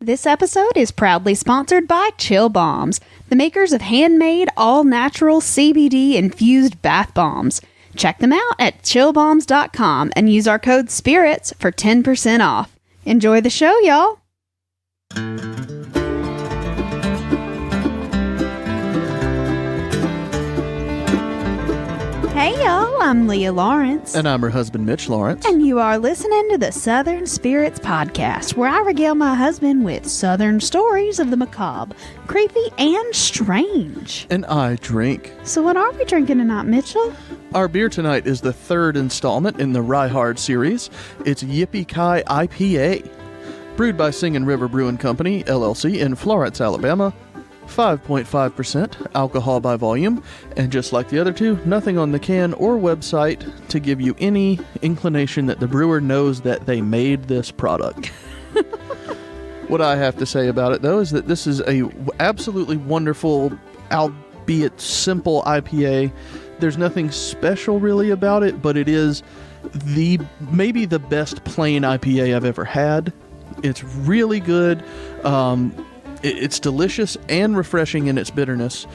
This episode is proudly sponsored by Chill Bombs, the makers of handmade, all-natural CBD-infused bath bombs. Check them out at chillbombs.com and use our code SPIRITS for 10% off. Enjoy the show, y'all! Hey y'all, I'm Leah Lawrence. And I'm her husband, Mitch Lawrence. And you are listening to the Southern Spirits Podcast, where I regale my husband with Southern stories of the macabre, creepy, and strange. And I drink. So what are we drinking tonight, Mitchell? Our beer tonight is the third installment in the Rye Hard series. It's Yippie-Ki-IPA. Brewed by Singing River Brewing Company, LLC, in Florence, Alabama. 5.5% alcohol by volume, and just like the other two, nothing on the can or website to give you any inclination that the brewer knows that they made this product. What I have to say about it, though, is that this is a absolutely wonderful, albeit simple IPA. There's nothing special really about it, but it is maybe the best plain IPA I've ever had. It's really good. It's delicious and refreshing in its bitterness.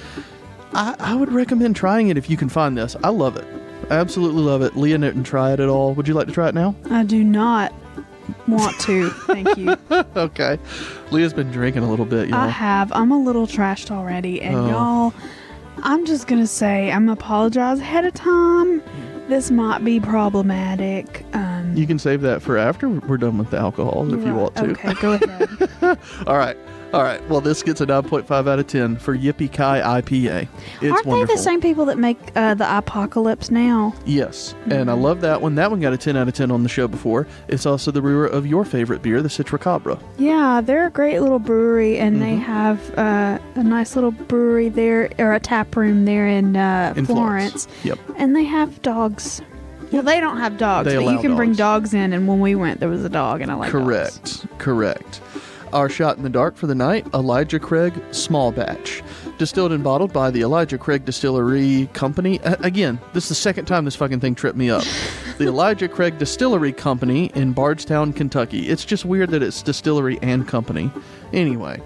I would recommend trying it if you can find this. I love it. I absolutely love it. Leah didn't try it at all. Would you like to try it now? I do not want to. Thank you. Okay. Leah's been drinking a little bit, y'all. I have. I'm a little trashed already. And y'all, I'm just going to say, I'm going to apologize ahead of time. This might be problematic. You can save that for after we're done with the alcohol if you want to. Okay, go ahead. All right. Well, this gets a 9.5 out of 10 for Yippie-Ki-IPA. It's Aren't wonderful. they the same people that make the Apocalypse Now? Yes, and I love that one. That one got a 10 out of 10 on the show before. It's also the brewer of your favorite beer, the Citricabra. Yeah, they're a great little brewery, and they have a nice little brewery there, or a tap room there in Florence. Yep. And they have dogs. Well, they don't have dogs, They but allow you can bring dogs. dogs in, and when we went, there was a dog, and I like dogs. Correct. Our shot in the dark for the night, Elijah Craig Small Batch. Distilled and bottled by the Elijah Craig Distillery Company. Again, this is the second time this fucking thing tripped me up. The Elijah Craig Distillery Company in Bardstown, Kentucky. It's just weird that it's distillery and company. Anyway,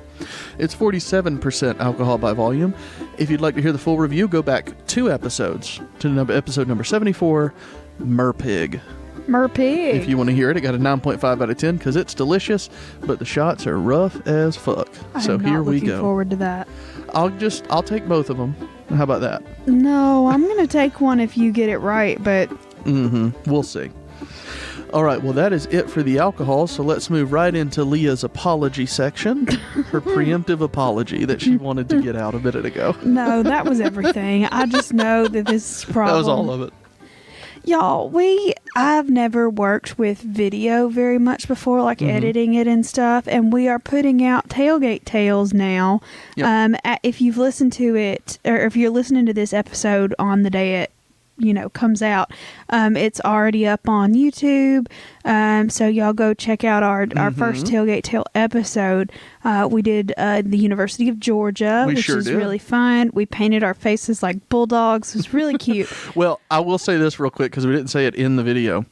it's 47% alcohol by volume. If you'd like to hear the full review, go back 2 episodes to episode number 74, Merpig. If you want to hear it, it got a 9.5 out of 10 because it's delicious, but the shots are rough as fuck. So here we go. Looking forward to that. I'll take both of them. How about that? No, I'm going to take one if you get it right, but... We'll see. All right, well, that is it for the alcohol, so let's move right into Leah's apology section. Her preemptive apology that she wanted to get out a minute ago. No, that was everything. I just know that this problem... That was all of it. Y'all, I've never worked with video very much before, like editing it and stuff, and we are putting out Tailgate Tales now. Yep. If you've listened to it, or if you're listening to this episode on the day it comes out, it's already up on YouTube, so y'all go check out our first Tailgate Tale episode. We did the University of Georgia, which is really fun. We painted our faces like bulldogs. It was really cute. Well, I will say this real quick because we didn't say it in the video.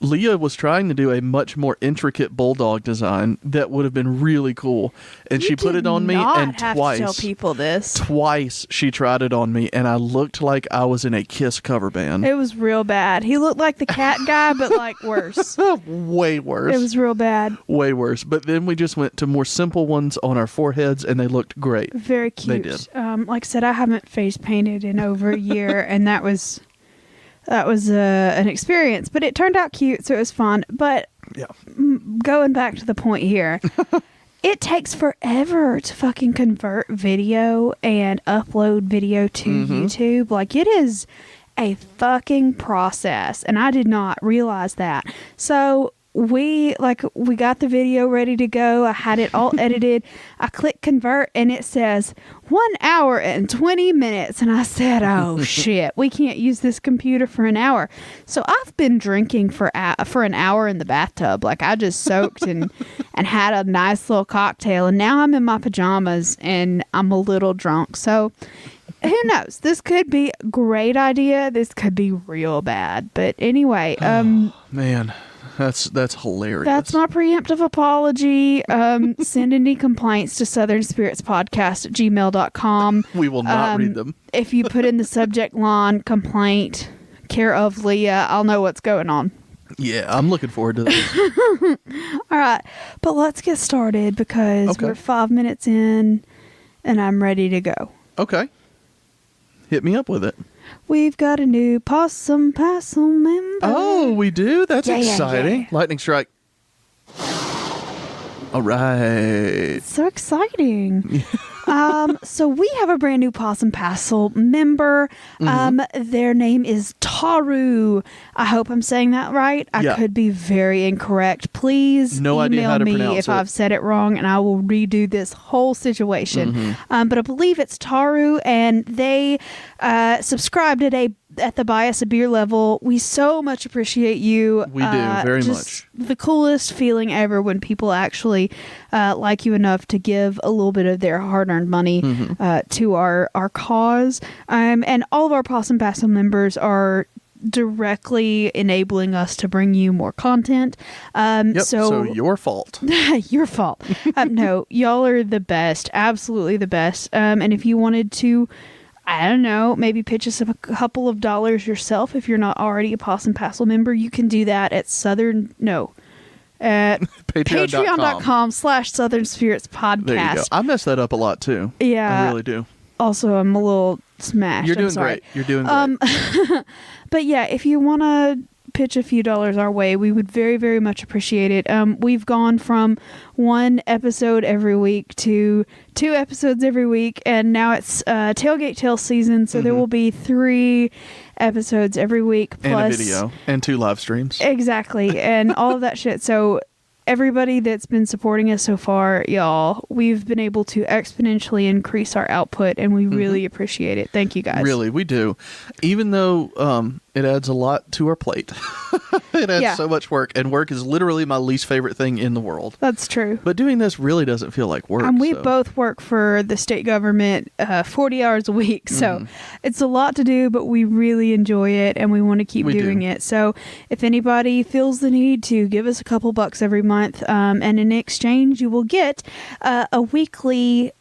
Leah was trying to do a much more intricate bulldog design that would have been really cool, and she put it on me, and twice to tell people this. Twice she tried it on me, and I looked like I was in a Kiss cover band. It was real bad. He looked like the cat guy, but like worse. Way worse. It was real bad. Way worse. But then we just went to more simple ones on our foreheads, and they looked great. Very cute. They did. Like I said, I haven't face painted in over a year, and that was an experience, but it turned out cute, so it was fun. But going back to the point here, it takes forever to fucking convert video and upload video to YouTube. Like, it is a fucking process, and I did not realize that. So we got the video ready to go. I had it all edited. I click convert, and it says 1 hour and 20 minutes. And I said, oh shit, we can't use this computer for an hour. So I've been drinking for an hour in the bathtub. Like, I just soaked and had a nice little cocktail, and now I'm in my pajamas and I'm a little drunk. So who knows? This could be a great idea. This could be real bad. But anyway, man. That's hilarious. That's my preemptive apology. Send any complaints to southernspiritspodcast@gmail.com. We will not read them. If you put in the subject line, complaint, care of Leah, I'll know what's going on. Yeah, I'm looking forward to this. All right, but let's get started because we're 5 minutes in and I'm ready to go. Okay. Hit me up with it. We've got a new Possum Passel member. Oh, we do? That's exciting. Yeah. Lightning strike. All right. So exciting. So we have a brand new Possum Passel member. Their name is Taru. I hope I'm saying that right. I could be very incorrect. Please email me if I've said it wrong, and I will redo this whole situation. But I believe it's Taru, and they subscribed at the Buy Us a Beer level. We so much appreciate you. We do, very much. The coolest feeling ever when people actually like you enough to give a little bit of their hard-earned money to our cause. And all of our Possum Passel members are directly enabling us to bring you more content. So your fault. Your fault. No, y'all are the best. Absolutely the best. And if you wanted to, I don't know, maybe pitch us a couple of dollars yourself if you're not already a Possum Passel member, you can do that at patreon.com/Southern Spirits Podcast. There you go. I mess that up a lot too. Yeah. I really do. Also, I'm a little smashed. You're doing great. You're doing great. But yeah, if you want to pitch a few dollars our way, we would very, very much appreciate it. We've gone from 1 episode every week to 2 episodes every week, and now it's Tailgate Tale season, so there will be 3 episodes every week, plus and a video and 2 live streams. Exactly, and all of that shit. So everybody that's been supporting us so far, y'all, we've been able to exponentially increase our output, and we really appreciate it. Thank you, guys. Really, we do. Even though it adds a lot to our plate. It adds so much work, and work is literally my least favorite thing in the world. That's true. But doing this really doesn't feel like work. And we both work for the state government 40 hours a week, so it's a lot to do, but we really enjoy it, and we want to keep doing it. So if anybody feels the need to give us a couple bucks every month, and in exchange you will get a weekly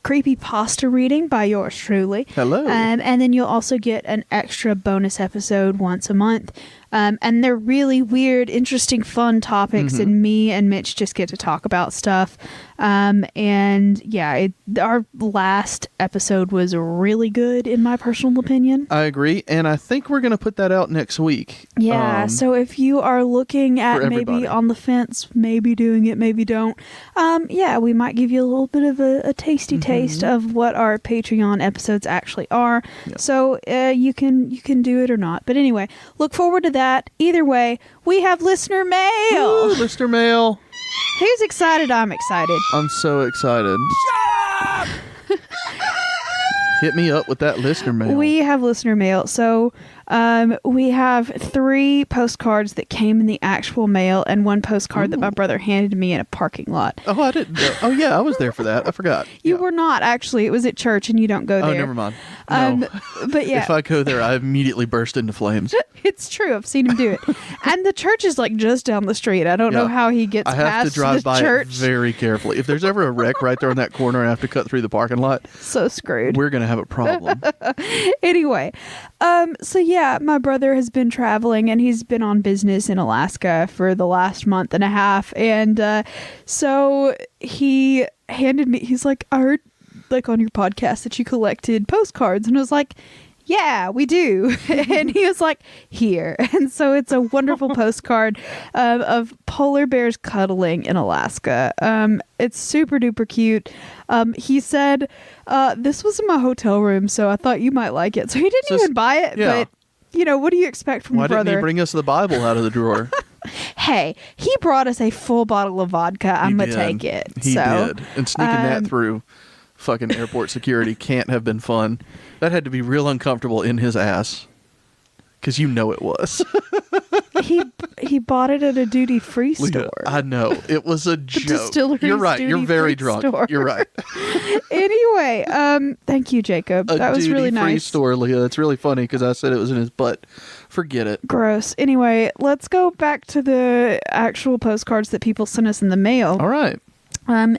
creepy pasta reading by yours truly. Hello. And then you'll also get an extra bonus episode once a month. And they're really weird, interesting, fun topics, and me and Mitch just get to talk about stuff. And yeah, our last episode was really good, in my personal opinion. I agree, and I think we're going to put that out next week. Yeah, so if you are looking at maybe on the fence, maybe doing it, maybe don't, yeah, we might give you a little bit of a tasty taste of what our Patreon episodes actually are. Yep. So you can do it or not. But anyway, look forward to that. Either way, we have listener mail. Woo, listener mail. Who's excited? I'm excited. I'm so excited. Shut up! Hit me up with that listener mail. We have listener mail. So we have 3 postcards that came in the actual mail, and 1 postcard that my brother handed to me in a parking lot. Oh, I didn't know. Oh, yeah, I was there for that. I forgot. You were not, actually. It was at church, and you don't go there. Oh, never mind. No. But yeah. If I go there, I immediately burst into flames. It's true. I've seen him do it. And the church is like just down the street. I don't know how he gets past the church. I have to drive by it very carefully. If there's ever a wreck right there on that corner and I have to cut through the parking lot, so screwed. We're going to have a problem. Anyway, so yeah, my brother has been traveling, and he's been on business in Alaska for the last month and a half. And so he handed me, he's like, I heard like on your podcast that you collected postcards. And I was like, yeah, we do. And he was like, here. And so it's a wonderful postcard of polar bears cuddling in Alaska. It's super duper cute. He said, this was in my hotel room, so I thought you might like it. So he didn't even buy it, but you know, what do you expect from a brother? Why didn't he bring us the Bible out of the drawer? Hey, he brought us a full bottle of vodka. I'm going to take it. He did. And sneaking that through fucking airport security can't have been fun. That had to be real uncomfortable in his ass. Because you know it was. he bought it at a duty-free Leah, store. I know. It was a joke. distillery's You're right. You're very duty-free drunk. store. You're right. Anyway, thank you, Jacob. That was really duty-free nice. store, Leah. It's really funny because I said it was in his butt. Forget it. Gross. Anyway, let's go back to the actual postcards that people sent us in the mail. All right.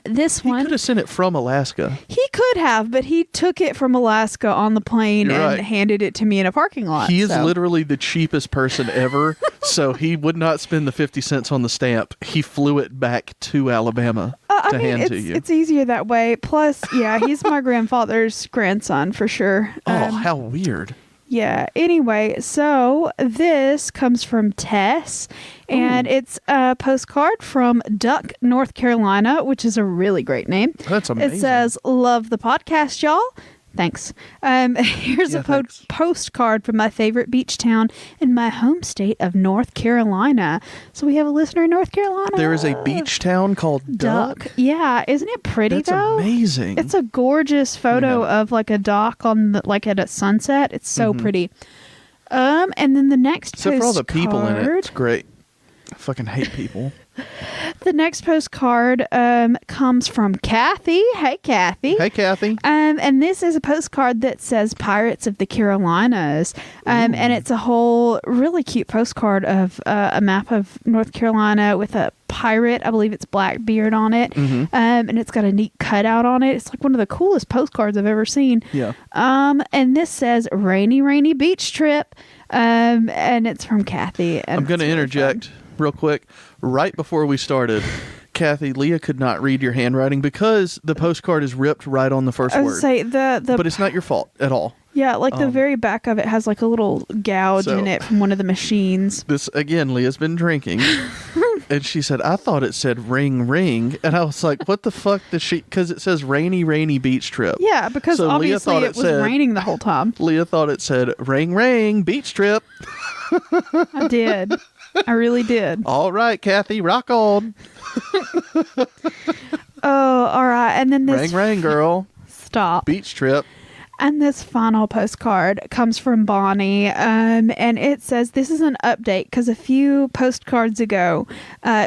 This He one, could have sent it from Alaska. he could have, but he took it from Alaska on the plane You're and right. handed it to me in a parking lot. He is so. literally the cheapest person ever, so he would not spend the 50 cents on the stamp. He flew it back to Alabama to hand to you. It's easier that way. Plus, yeah, he's my grandfather's grandson for sure. Oh, how weird. Yeah. Anyway, so this comes from Tess, and it's a postcard from Duck, North Carolina, which is a really great name. That's amazing. It says, "Love the podcast, y'all." Thanks. Here's Yeah, a thanks. postcard from my favorite beach town in my home state of North Carolina. So we have a listener in North Carolina. There is a beach town called Duck. Yeah, isn't it pretty That's though? amazing. It's a gorgeous photo Yeah. of like a dock on the, like at a sunset. It's so pretty. And then the next Except for all the people in it. postcard- It's great. I fucking hate people. The next postcard comes from Kathy. Hey, Kathy. Hey, Kathy. And this is a postcard that says Pirates of the Carolinas. And it's a whole really cute postcard of a map of North Carolina with a pirate. I believe it's Blackbeard on it. And it's got a neat cutout on it. It's like one of the coolest postcards I've ever seen. Yeah. And this says rainy, rainy beach trip. And it's from Kathy. And I'm going to it's really interject fun. real quick. Right before we started, Kathy, Leah could not read your handwriting because the postcard is ripped right on the first I word. would say the But it's not your fault at all. yeah, like the very back of it has like a little gouge So- in it from one of the machines. This, again, Leah's been drinking. And she said, I thought it said ring, ring. And I was like, what the fuck does she... Because it says rainy, rainy beach trip. Yeah, because So Leah obviously thought it it was said- raining the whole time. Leah thought it said ring, ring, beach trip. I did. I really did. All right, Kathy, rock on. Oh, all right. And then this Ring, ring, girl. stop. Beach trip. And this final postcard comes from Bonnie, and it says this is an update because a few postcards ago,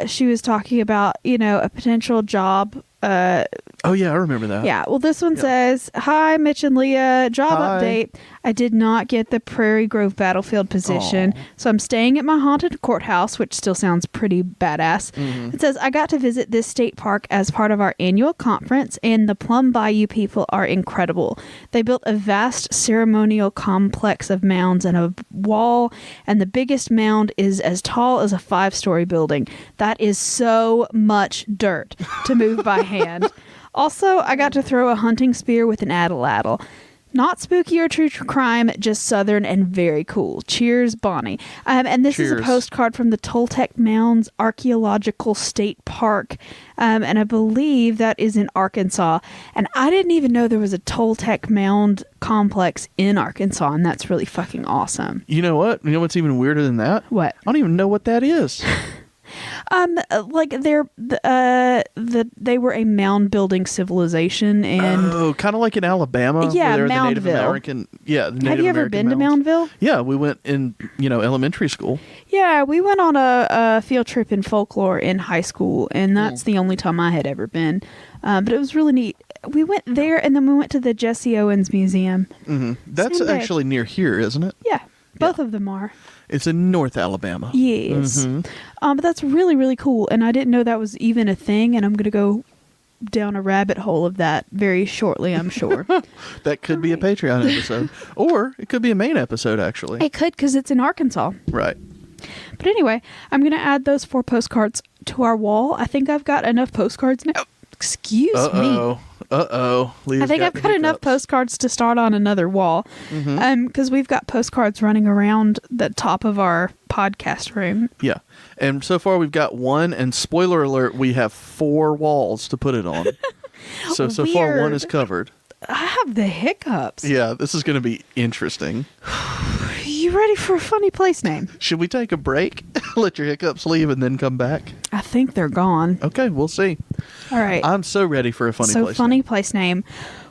she was talking about a potential job. Oh, yeah, I remember that. Yeah. Well, this one says, "Hi, Mitch and Leah. Job Hi. update. I did not get the Prairie Grove battlefield position, so I'm staying at my haunted courthouse, which still sounds pretty badass." It says, "I got to visit this state park as part of our annual conference, and the Plum Bayou people are incredible. They built a vast ceremonial complex of mounds and a wall, and the biggest mound is as tall as a 5-story building. That is so much dirt to move by hand. Also, I got to throw a hunting spear with an atlatl. Not spooky or true crime, just southern and very cool. Cheers, Bonnie." And this is a Cheers. postcard from the Toltec Mounds Archaeological State Park. And I believe that is in Arkansas. And I didn't even know there was a Toltec Mound complex in Arkansas. And that's really fucking awesome. You know what? You know what's even weirder than that? What? I don't even know what that is. Like they were a mound building civilization, and Kind of like in Alabama. Yeah, where they're the Native Moundville. American. Yeah, the Native have you ever American been to mounds. Moundville? Yeah, we went in, elementary school. Yeah, we went on a field trip in folklore in high school, and that's the only time I had ever been. But it was really neat. We went there, and then we went to the Jesse Owens Museum. That's Same day. actually near here, isn't it? Yeah, both of them are. It's in North Alabama. Yes. But that's really, really cool, and I didn't know that was even a thing, and I'm going to go down a rabbit hole of that very shortly, I'm sure. That could be a Patreon episode. Or it could be a main episode, actually. It could, because it's in Arkansas. Right. But anyway, I'm going to add those 4 postcards to our wall. I think I've got enough postcards now. Excuse me. Leah's I think I've the got enough hiccups. postcards to start on another wall. Because we've got postcards running around the top of our podcast room. Yeah. And so far we've got 1, and spoiler alert, we have 4 walls to put it on. So far 1 is Weird. covered. I have the hiccups. Yeah, this is going to be interesting. You ready for a funny place name? Should we take a break? Let your hiccups leave and then come back? I think they're gone. Okay, we'll see. All right. I'm so ready for a funny so place. funny place name.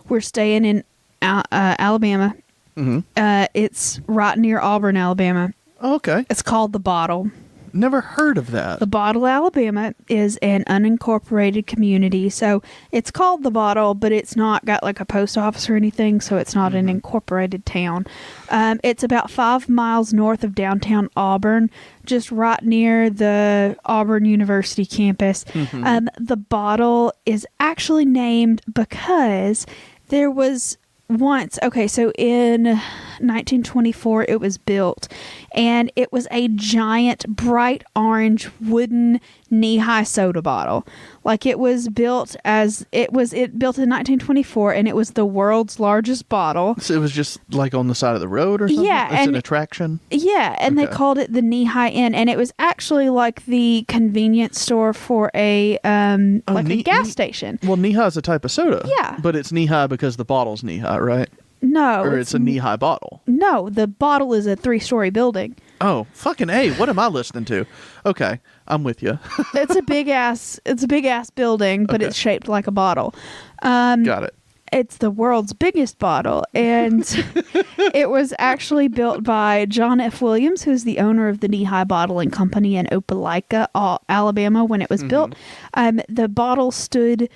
We're staying in Alabama. It's right near Auburn, Alabama. Okay. It's called The Bottle. Never heard of that. The Bottle, Alabama is an unincorporated community. So it's called The Bottle, but it's not got like a post office or anything. So it's not an incorporated town. It's about 5 miles north of downtown Auburn, just right near the Auburn University campus. The Bottle is actually named because there was once, so in 1924 it was built, and it was a giant bright orange wooden knee-high soda bottle. Like, it was built built in 1924, and it was the world's largest bottle. So it was just like on the side of the road or something? Yeah. It's an attraction? Yeah, and they called it the Knee-High Inn, and it was actually like the convenience store for a gas station. Well, knee-high is a type of soda. Yeah. But it's knee-high because the bottle's knee-high, right? No. Or it's a knee-high bottle. No, the bottle is a 3-story building. Oh, fucking A. What am I listening to? Okay, I'm with you. It's a big ass building, but it's shaped like a bottle. Got it. It's the world's biggest bottle, and it was actually built by John F. Williams, who's the owner of the Knee-High Bottling Company in Opelika, Alabama, when it was built. The bottle stood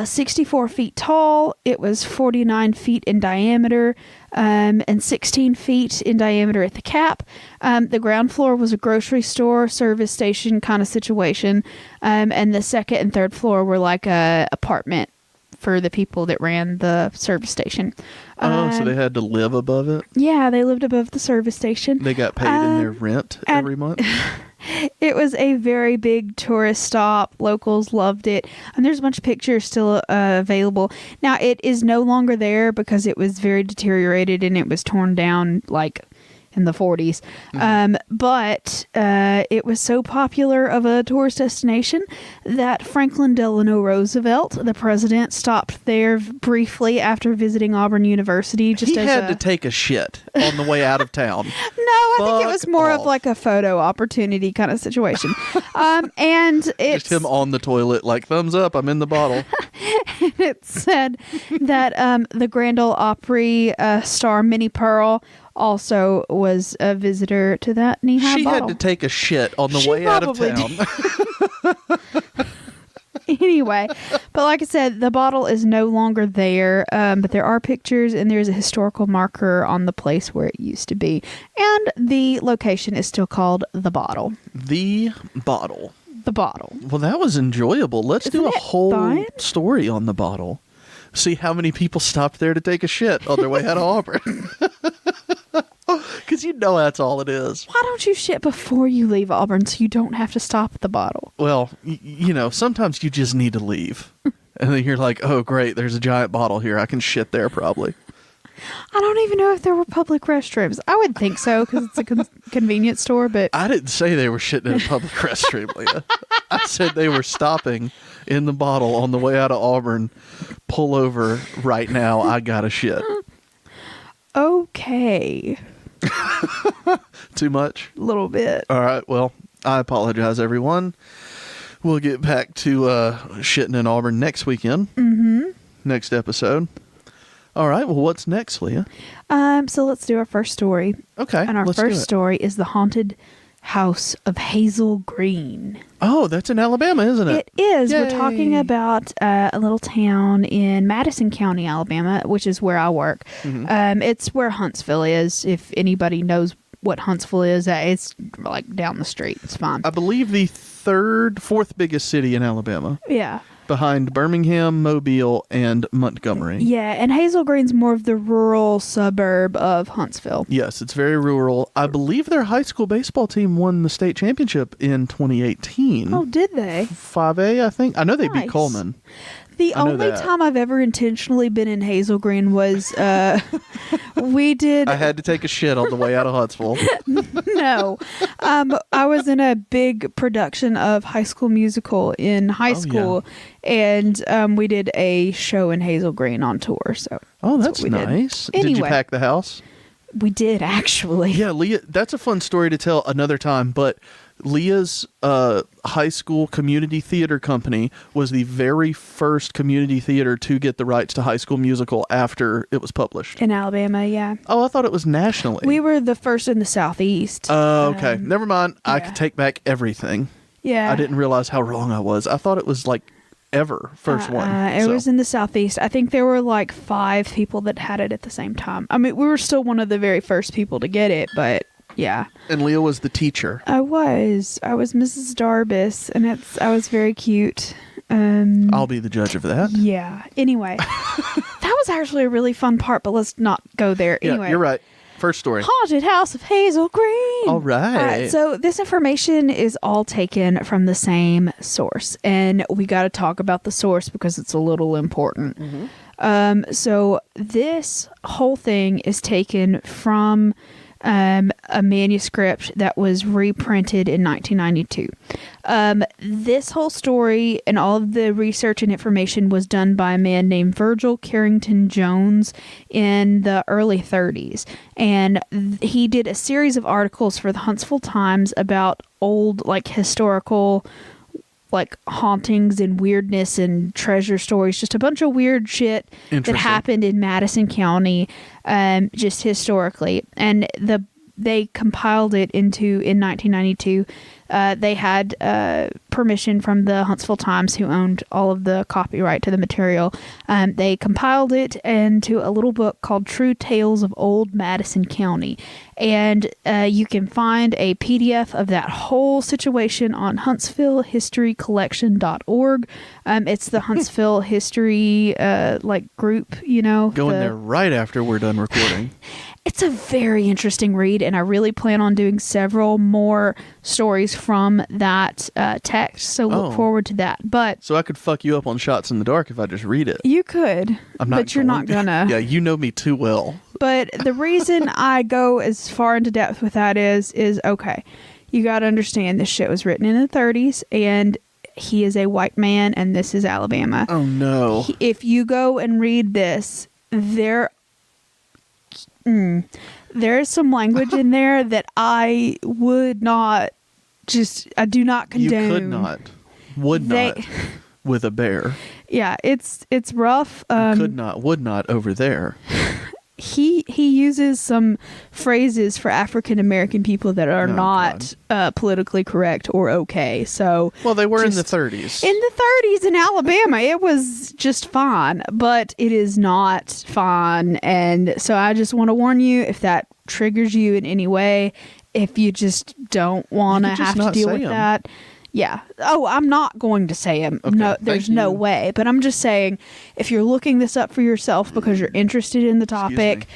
64 feet tall. It was 49 feet in diameter, and 16 feet in diameter at the cap. The ground floor was a grocery store, service station kind of situation, and the second and third floor were like a apartment for the people that ran the service station. So they had to live above it? Yeah, they lived above the service station. They got paid in their rent every month? It was a very big tourist stop. Locals loved it. And there's a bunch of pictures still available. Now, it is no longer there because it was very deteriorated and it was torn down like in the 40s. But it was so popular of a tourist destination that Franklin Delano Roosevelt, the president, stopped there briefly after visiting Auburn University. He had to take a shit on the way out of town. No, I think it was more of like a photo opportunity kind of situation. And it's just him on the toilet, like, thumbs up, I'm in the bottle. It said that the Grand Ole Opry star Minnie Pearl also was a visitor to that knee-high She bottle. had to take a shit on the way out of town. Anyway, but like I said, the bottle is no longer there, but there are pictures and there's a historical marker on the place where it used to be. And the location is still called The Bottle. The Bottle. The Bottle. Well, that was enjoyable. Let's do a whole fun? story on The Bottle. See how many people stopped there to take a shit on their way out of Auburn. Because you know that's all it is. Why don't you shit before you leave Auburn so you don't have to stop at the bottle? Well, you know, sometimes you just need to leave. And then you're like, oh, great, there's a giant bottle here. I can shit there probably. I don't even know if there were public restrooms. I would think so because it's a convenience store, but... I didn't say they were shitting in a public restroom, Leah. I said they were stopping in the bottle on the way out of Auburn. Pull over right now. I gotta shit. Okay. Too much? A little bit. All right. Well, I apologize, everyone. We'll get back to shitting in Auburn next weekend. Next episode. All right. Well, what's next, Leah? So let's do our first story. Okay. And our let's first do it. story is the haunted house of Hazel Green. Oh, that's in Alabama, isn't it? It is. Yay. We're talking about a little town in Madison County, Alabama, which is where I work. It's where Huntsville is. If anybody knows what Huntsville is, it's like down the street. It's fine. I believe the fourth biggest city in Alabama. Yeah. Behind Birmingham, Mobile, and Montgomery. Yeah, and Hazel Green's more of the rural suburb of Huntsville. Yes, it's very rural. I believe their high school baseball team won the state championship in 2018. Oh, did they? 5A, I think. I know they beat Nice. Coleman. The I know only that. time I've ever intentionally been in Hazel Green was we did I had to take a shit on the way out of Huntsville. no. I was in a big production of High School Musical in high school, and we did a show in Hazel Green on tour. So Oh, that's what we did. nice. Did you Anyway. pack the house? We did, actually. Yeah, Leah, that's a fun story to tell another time, but Leah's high school community theater company was the very first community theater to get the rights to High School Musical after it was published. In Alabama, yeah. Oh, I thought it was nationally. We were the first in the Southeast. Oh, okay. Never mind. Yeah. I could take back everything. Yeah. I didn't realize how wrong I was. I thought it was like first one. It was in the Southeast. I think there were like 5 people that had it at the same time. I mean, we were still one of the very first people to get it, but yeah. And Leah was the teacher. I was Mrs. Darbus, and I was very cute. I'll be the judge of that. Yeah. Anyway, that was actually a really fun part, but let's not go there. Anyway, yeah, you're right. First story. Haunted House of Hazel Green. All right. So this information is all taken from the same source, and we got to talk about the source because it's a little important. Mm-hmm. So this whole thing is taken from a manuscript that was reprinted in 1992. This whole story and all of the research and information was done by a man named Virgil Carrington Jones in the early 30s. And he did a series of articles for the Huntsville Times about old, like, historical, like, hauntings and weirdness and treasure stories, just a bunch of weird shit that happened in Madison County, just historically. And they compiled it in 1992. They had permission from the Huntsville Times, who owned all of the copyright to the material. They compiled it into a little book called True Tales of Old Madison County. And you can find a PDF of that whole situation on HuntsvilleHistoryCollection.org. It's the Huntsville History group, Going there right after we're done recording. It's a very interesting read, and I really plan on doing several more stories from that text, so look forward to that. But so I could fuck you up on Shots in the Dark if I just read it. You could, but you're not gonna. Yeah, you know me too well. But the reason I go as far into depth with that is okay, you got to understand this shit was written in the 30s, and he is a white man, and this is Alabama. Oh, no. If you go and read this, there's some language in there that I would not I do not condone. You could not. Would not. With a bear. Yeah, it's rough. Could not, would not over there. He uses some phrases for African American people that are not politically correct or okay. So well, they were in the 30s. In the 30s in Alabama, it was just fine, but it is not fine. And so I just want to warn you, if that triggers you in any way, if you just don't want to have to deal with that. Yeah. Oh, I'm not going to say him. Okay, no, there's no way. But I'm just saying, if you're looking this up for yourself because you're interested in the topic,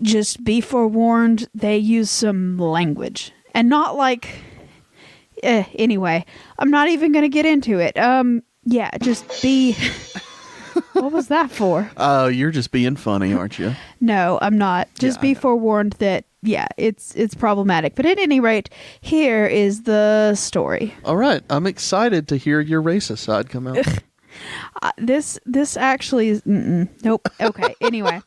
just be forewarned. They use some language, and not like. Anyway, I'm not even going to get into it. Yeah, just be. What was that for? Oh, you're just being funny, aren't you? No, I'm not. Just be forewarned that. Yeah, it's problematic. But at any rate, here is the story. All right. I'm excited to hear your racist side come out. This actually is... Nope. Okay. Anyway.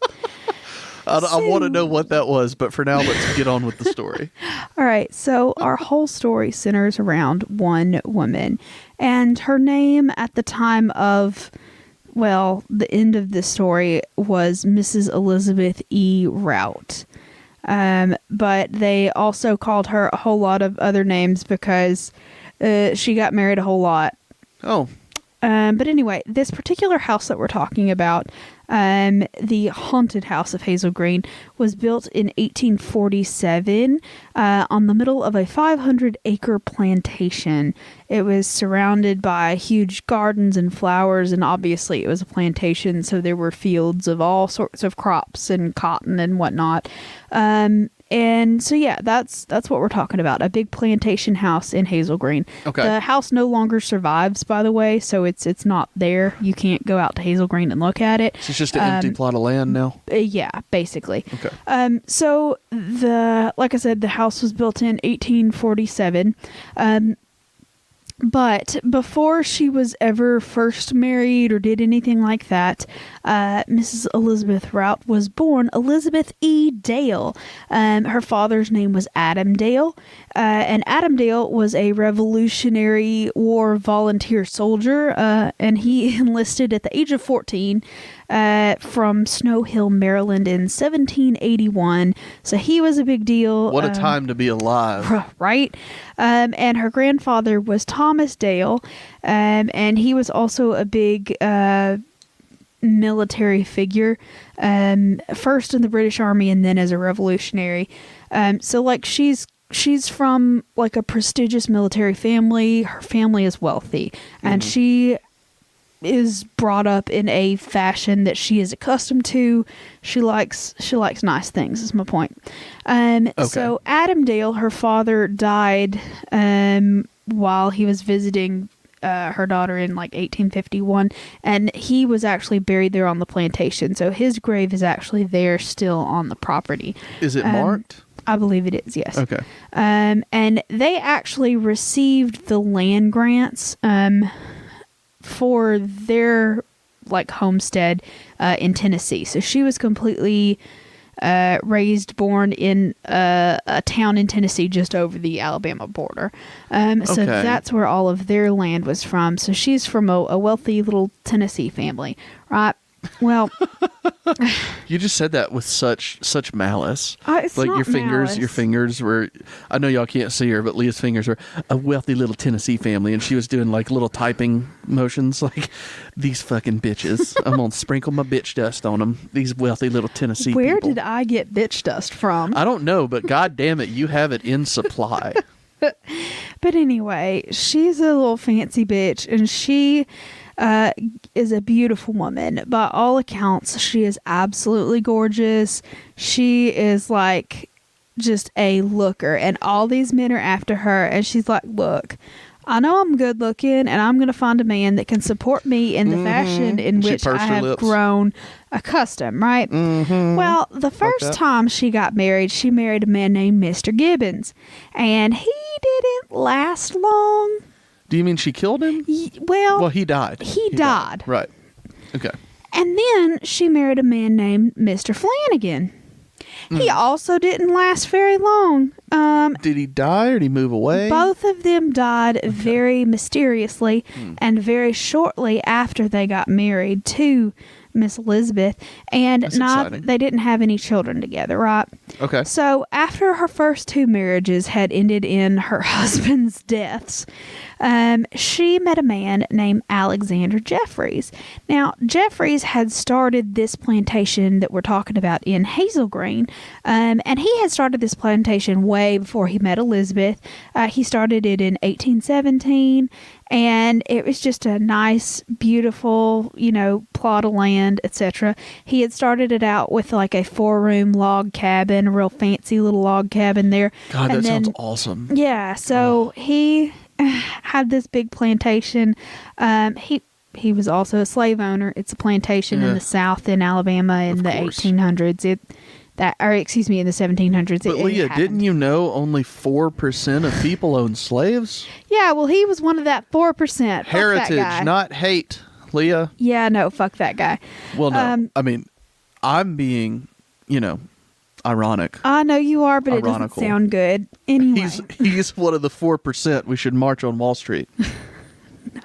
I want to know what that was, but for now, let's get on with the story. All right. So our whole story centers around one woman. And her name at the time of... Well, the end of this story was Mrs. Elizabeth E. Rout. But they also called her a whole lot of other names because she got married a whole lot. Oh. But anyway, this particular house that we're talking about, the haunted house of Hazel Green, was built in 1847 on the middle of a 500-acre plantation. It was surrounded by huge gardens and flowers, and obviously it was a plantation, so there were fields of all sorts of crops and cotton and whatnot. And so, yeah, that's what we're talking about. A big plantation house in Hazel Green. Okay. The house no longer survives, by the way, so it's not there. You can't go out to Hazel Green and look at it. So it's just an empty plot of land now? Yeah, basically. Okay. So, like I said, the house was built in 1847. But before she was ever first married or did anything like that, Mrs. Elizabeth Rout was born Elizabeth E. Dale. Her father's name was Adam Dale, and Adam Dale was a Revolutionary War volunteer soldier, and he enlisted at the age of 14 from Snow Hill, Maryland in 1781. So he was a big deal. What a time to be alive. Right? And her grandfather was Thomas Dale, and he was also a big military figure, first in the British Army and then as a revolutionary. So like she's from like a prestigious military family. Her family is wealthy, and she is brought up in a fashion that she is accustomed to. She likes nice things, is my point. So Adam Dale, her father, died while he was visiting her daughter in like 1851, and he was actually buried there on the plantation. So his grave is actually there still on the property. Is it marked? I believe it is, yes. Okay. And they actually received the land grants for their like homestead in Tennessee. So she was completely born in a town in Tennessee just over the Alabama border. So that's where all of their land was from. So she's from a wealthy little Tennessee family, right? Well, you just said that with such malice. It's like not your fingers were, I know y'all can't see her, but Leah's fingers were a wealthy little Tennessee family, and she was doing like little typing motions like, these fucking bitches. I'm gonna sprinkle my bitch dust on them. These wealthy little Tennessee people. Where did I get bitch dust from? I don't know, but god damn it, you have it in supply. But anyway, she's a little fancy bitch, and she is a beautiful woman. By all accounts, she is absolutely gorgeous. She is like just a looker, and all these men are after her, and she's like, look, I know I'm good looking, and I'm going to find a man that can support me in the fashion in which I have grown accustomed, right? Well, the first time she got married, she married a man named Mr. Gibbons, and he didn't last long. Do you mean she killed him? Well, he died. He died. Right. Okay. And then she married a man named Mr. Flanagan. He also didn't last very long. Did he die or did he move away? Both of them died very mysteriously and very shortly after they got married to Miss Elizabeth, and they didn't have any children together, right? Okay. So after her first two marriages had ended in her husband's deaths, she met a man named Alexander Jeffries. Now, Jeffries had started this plantation that we're talking about in Hazel Green, and he had started this plantation way before he met Elizabeth. He started it in 1817, and it was just a nice, beautiful, plot of land, etc. He had started it out with like a 4-room log cabin, a real fancy little log cabin there. God, that sounds awesome. Yeah, so he had this big plantation. He was also a slave owner. It's a plantation in the South in Alabama in the 1800s. In the 1700s. But Leah, didn't you know only 4% of people own slaves? Yeah, well, he was one of that 4%. Heritage, not hate, Leah. Yeah, no, fuck that guy. Well, no. I mean, I'm being, ironic. I know you are, but Ironical. It doesn't sound good. Anyway. He's one of the 4% we should march on Wall Street.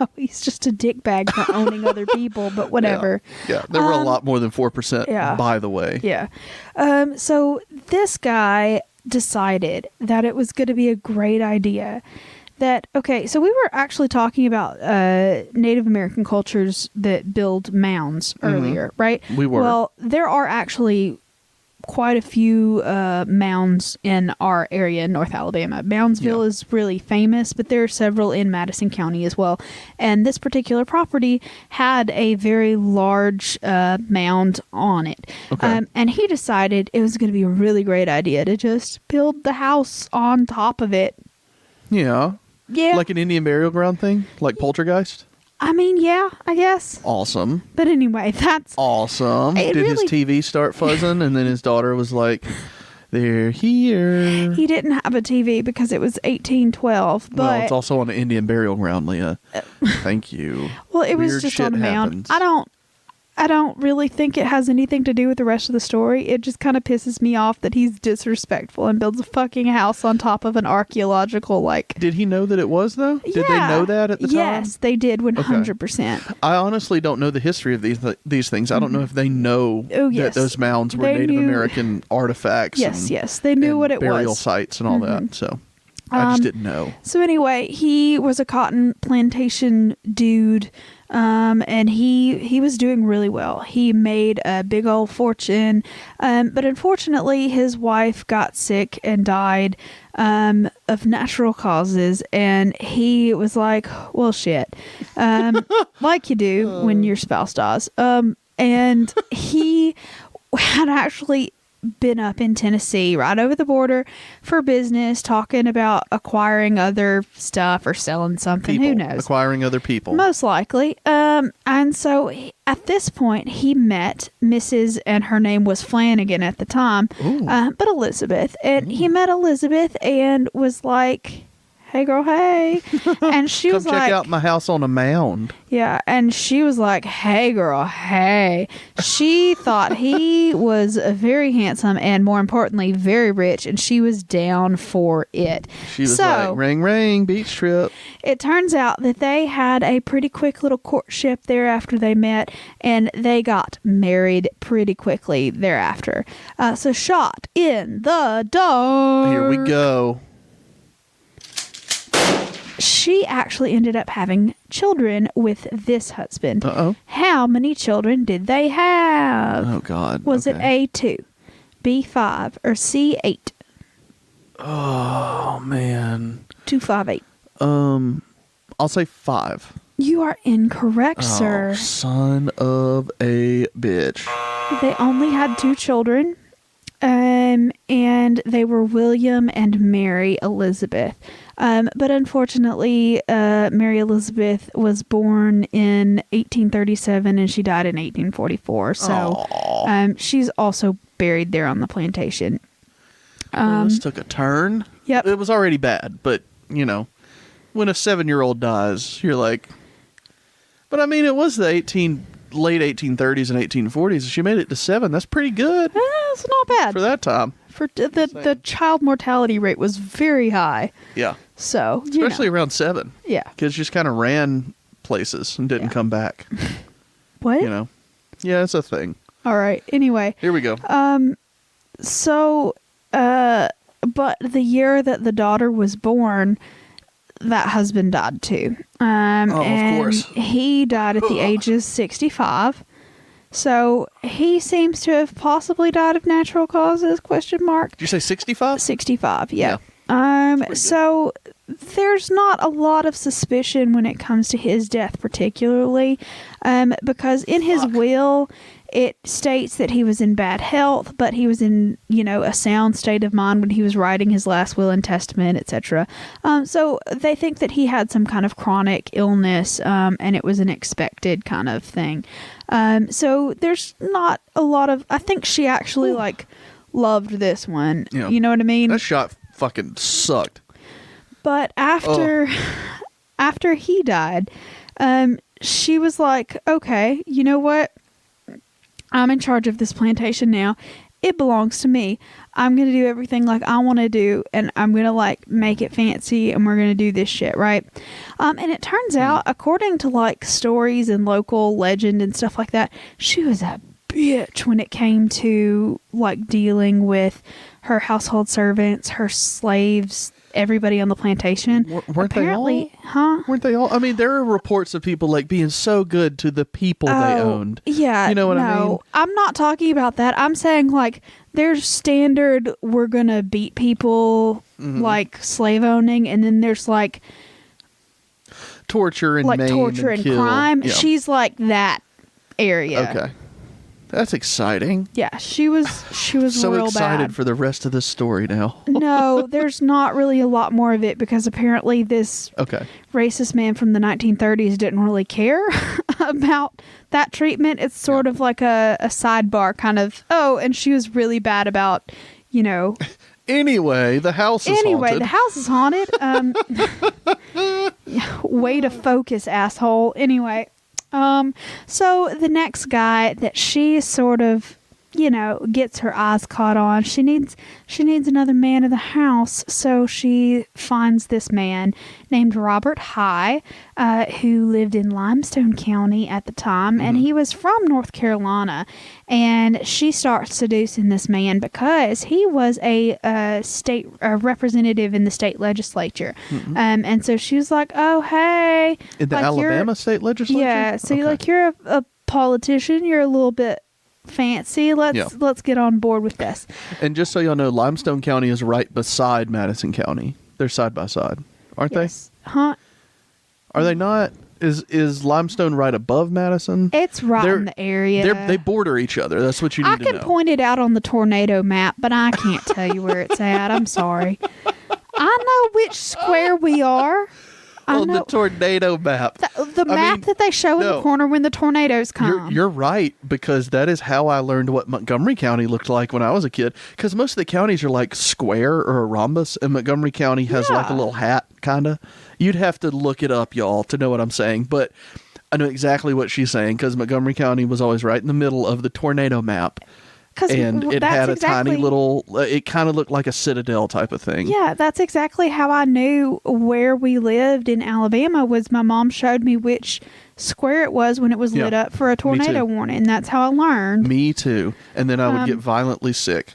No, he's just a dickbag for owning other people, but whatever. Yeah, there were a lot more than 4%, by the way. Yeah. So this guy decided that it was going to be a great idea so we were actually talking about Native American cultures that build mounds earlier, right? We were. Well, there are actually quite a few mounds in our area in North Alabama. Moundsville is really famous, but there are several in Madison County as well. And this particular property had a very large mound on it. Okay. And he decided it was going to be a really great idea to just build the house on top of it. Yeah. Yeah. Like an Indian burial ground thing? Like Poltergeist? I mean, yeah, I guess. Awesome. But anyway, that's awesome. Did his TV start fuzzing? And then his daughter was like, They're here. He didn't have a TV because it was 1812. But Well, it's also on an Indian burial ground, Leah. Thank you. Well, it was Weird just shit on a mound. happens. I don't really think it has anything to do with the rest of the story. It just kind of pisses me off that he's disrespectful and builds a fucking house on top of an archaeological, like... Did he know that it was, though? Did they know that at the time? Yes, they did 100%. I honestly don't know the history of these things. I don't know if they know that those mounds were Native American artifacts. Yes. They knew what it was. Burial sites and all that, so... I just didn't know. So anyway, he was a cotton plantation dude, and he was doing really well. He made a big old fortune, but unfortunately his wife got sick and died of natural causes, and he was like, well, shit, like you do when your spouse dies. And he had actually been up in Tennessee, right over the border, for business, talking about acquiring other stuff or selling something. Who knows? Acquiring other people. Most likely. And so at this point, he met Mrs., and her name was Flanagan at the time, but Elizabeth. And he met Elizabeth and was like, hey, girl, hey. And she was like... Come check out my house on a mound. Yeah, and she was like, hey, girl, hey. She thought he was very handsome and, more importantly, very rich, and she was down for it. She was like, ring, ring, beach trip. It turns out that they had a pretty quick little courtship there after they met, and they got married pretty quickly thereafter. So shot in the dark. Here we go. She actually ended up having children with this husband. Uh-oh. How many children did they have? Oh, God. Was it A2, B5, or C8? Oh, man. 258. I'll say 5. You are incorrect, sir. Son of a bitch. They only had 2 children, and they were William and Mary Elizabeth. But unfortunately, Mary Elizabeth was born in 1837 and she died in 1844. So she's also buried there on the plantation. Well, this took a turn. Yep. It was already bad, but, you know, when a 7-year-old dies, you're like... But, I mean, it was the late 1830s and 1840s. She made it to 7. That's pretty good. It's not bad. For that time. For the child mortality rate was very high. Yeah. So, especially around 7. Yeah. Kids just kind of ran places and didn't come back. What? You know? Yeah, it's a thing. All right. Anyway. Here we go. But the year that the daughter was born, that husband died too. Of course. He died at the age of 65. So he seems to have possibly died of natural causes, question mark. Did you say 65? 65, yeah. So there's not a lot of suspicion when it comes to his death particularly, because in his will, it states that he was in bad health, but he was in, a sound state of mind when he was writing his last will and testament, etc. So they think that he had some kind of chronic illness, and it was an expected kind of thing. So there's not a lot of... I think she actually, loved this one. Yeah. You know what I mean? That shot fucking sucked. But after he died, she was like, okay, you know what? I'm in charge of this plantation now. It belongs to me. I'm going to do everything like I want to do, and I'm going to make it fancy, and we're going to do this shit, right? And it turns out, according to stories and local legend and stuff like that, she was a bitch when it came to dealing with her household servants, her slaves, everybody on the plantation. Weren't they all? Huh? Weren't they all? I mean, there are reports of people being so good to the people they owned. Yeah. You know what I mean? I'm not talking about that. I'm saying there's standard we're gonna beat people slave owning, and then there's torture and maim torture and kill. crime. Yeah. She's that area. Okay. That's exciting. Yeah, she was so real excited bad. for the rest of this story now. No, there's not really a lot more of it because apparently this racist man from the 1930s didn't really care about that treatment. It's sort of like a sidebar kind of, and she was really bad about, Anyway, the house is haunted. The house is haunted. Way to focus, asshole. Anyway, so the next guy that she sort of, gets her eyes caught on, she needs another man in the house, so she finds this man named Robert High, who lived in Limestone County at the time, and he was from North Carolina, and she starts seducing this man because he was a state representative in the state legislature, and so she was like, oh, hey. In the Alabama state legislature? Yeah, so you're a politician, you're a little bit fancy. Let's get on board with this. And just so y'all know, Limestone County is right beside Madison County. They're side by side, aren't they? Huh? Are they not? Is Limestone right above Madison? It's right in the area. They border each other. That's what you need to know. I can point it out on the tornado map, but I can't tell you where it's at. I'm sorry. I know which square we are. On the tornado map. The map that they show in the corner when the tornadoes come. You're right, because that is how I learned what Montgomery County looked like when I was a kid. Because most of the counties are like square or a rhombus, and Montgomery County has like a little hat, kind of. You'd have to look it up, y'all, to know what I'm saying. But I know exactly what she's saying, because Montgomery County was always right in the middle of the tornado map. And it had a tiny little, it kind of looked like a citadel type of thing. Yeah, that's exactly how I knew where we lived in Alabama. Was my mom showed me which square it was when it was lit up for a tornado warning. That's how I learned. Me too. And then I would get violently sick.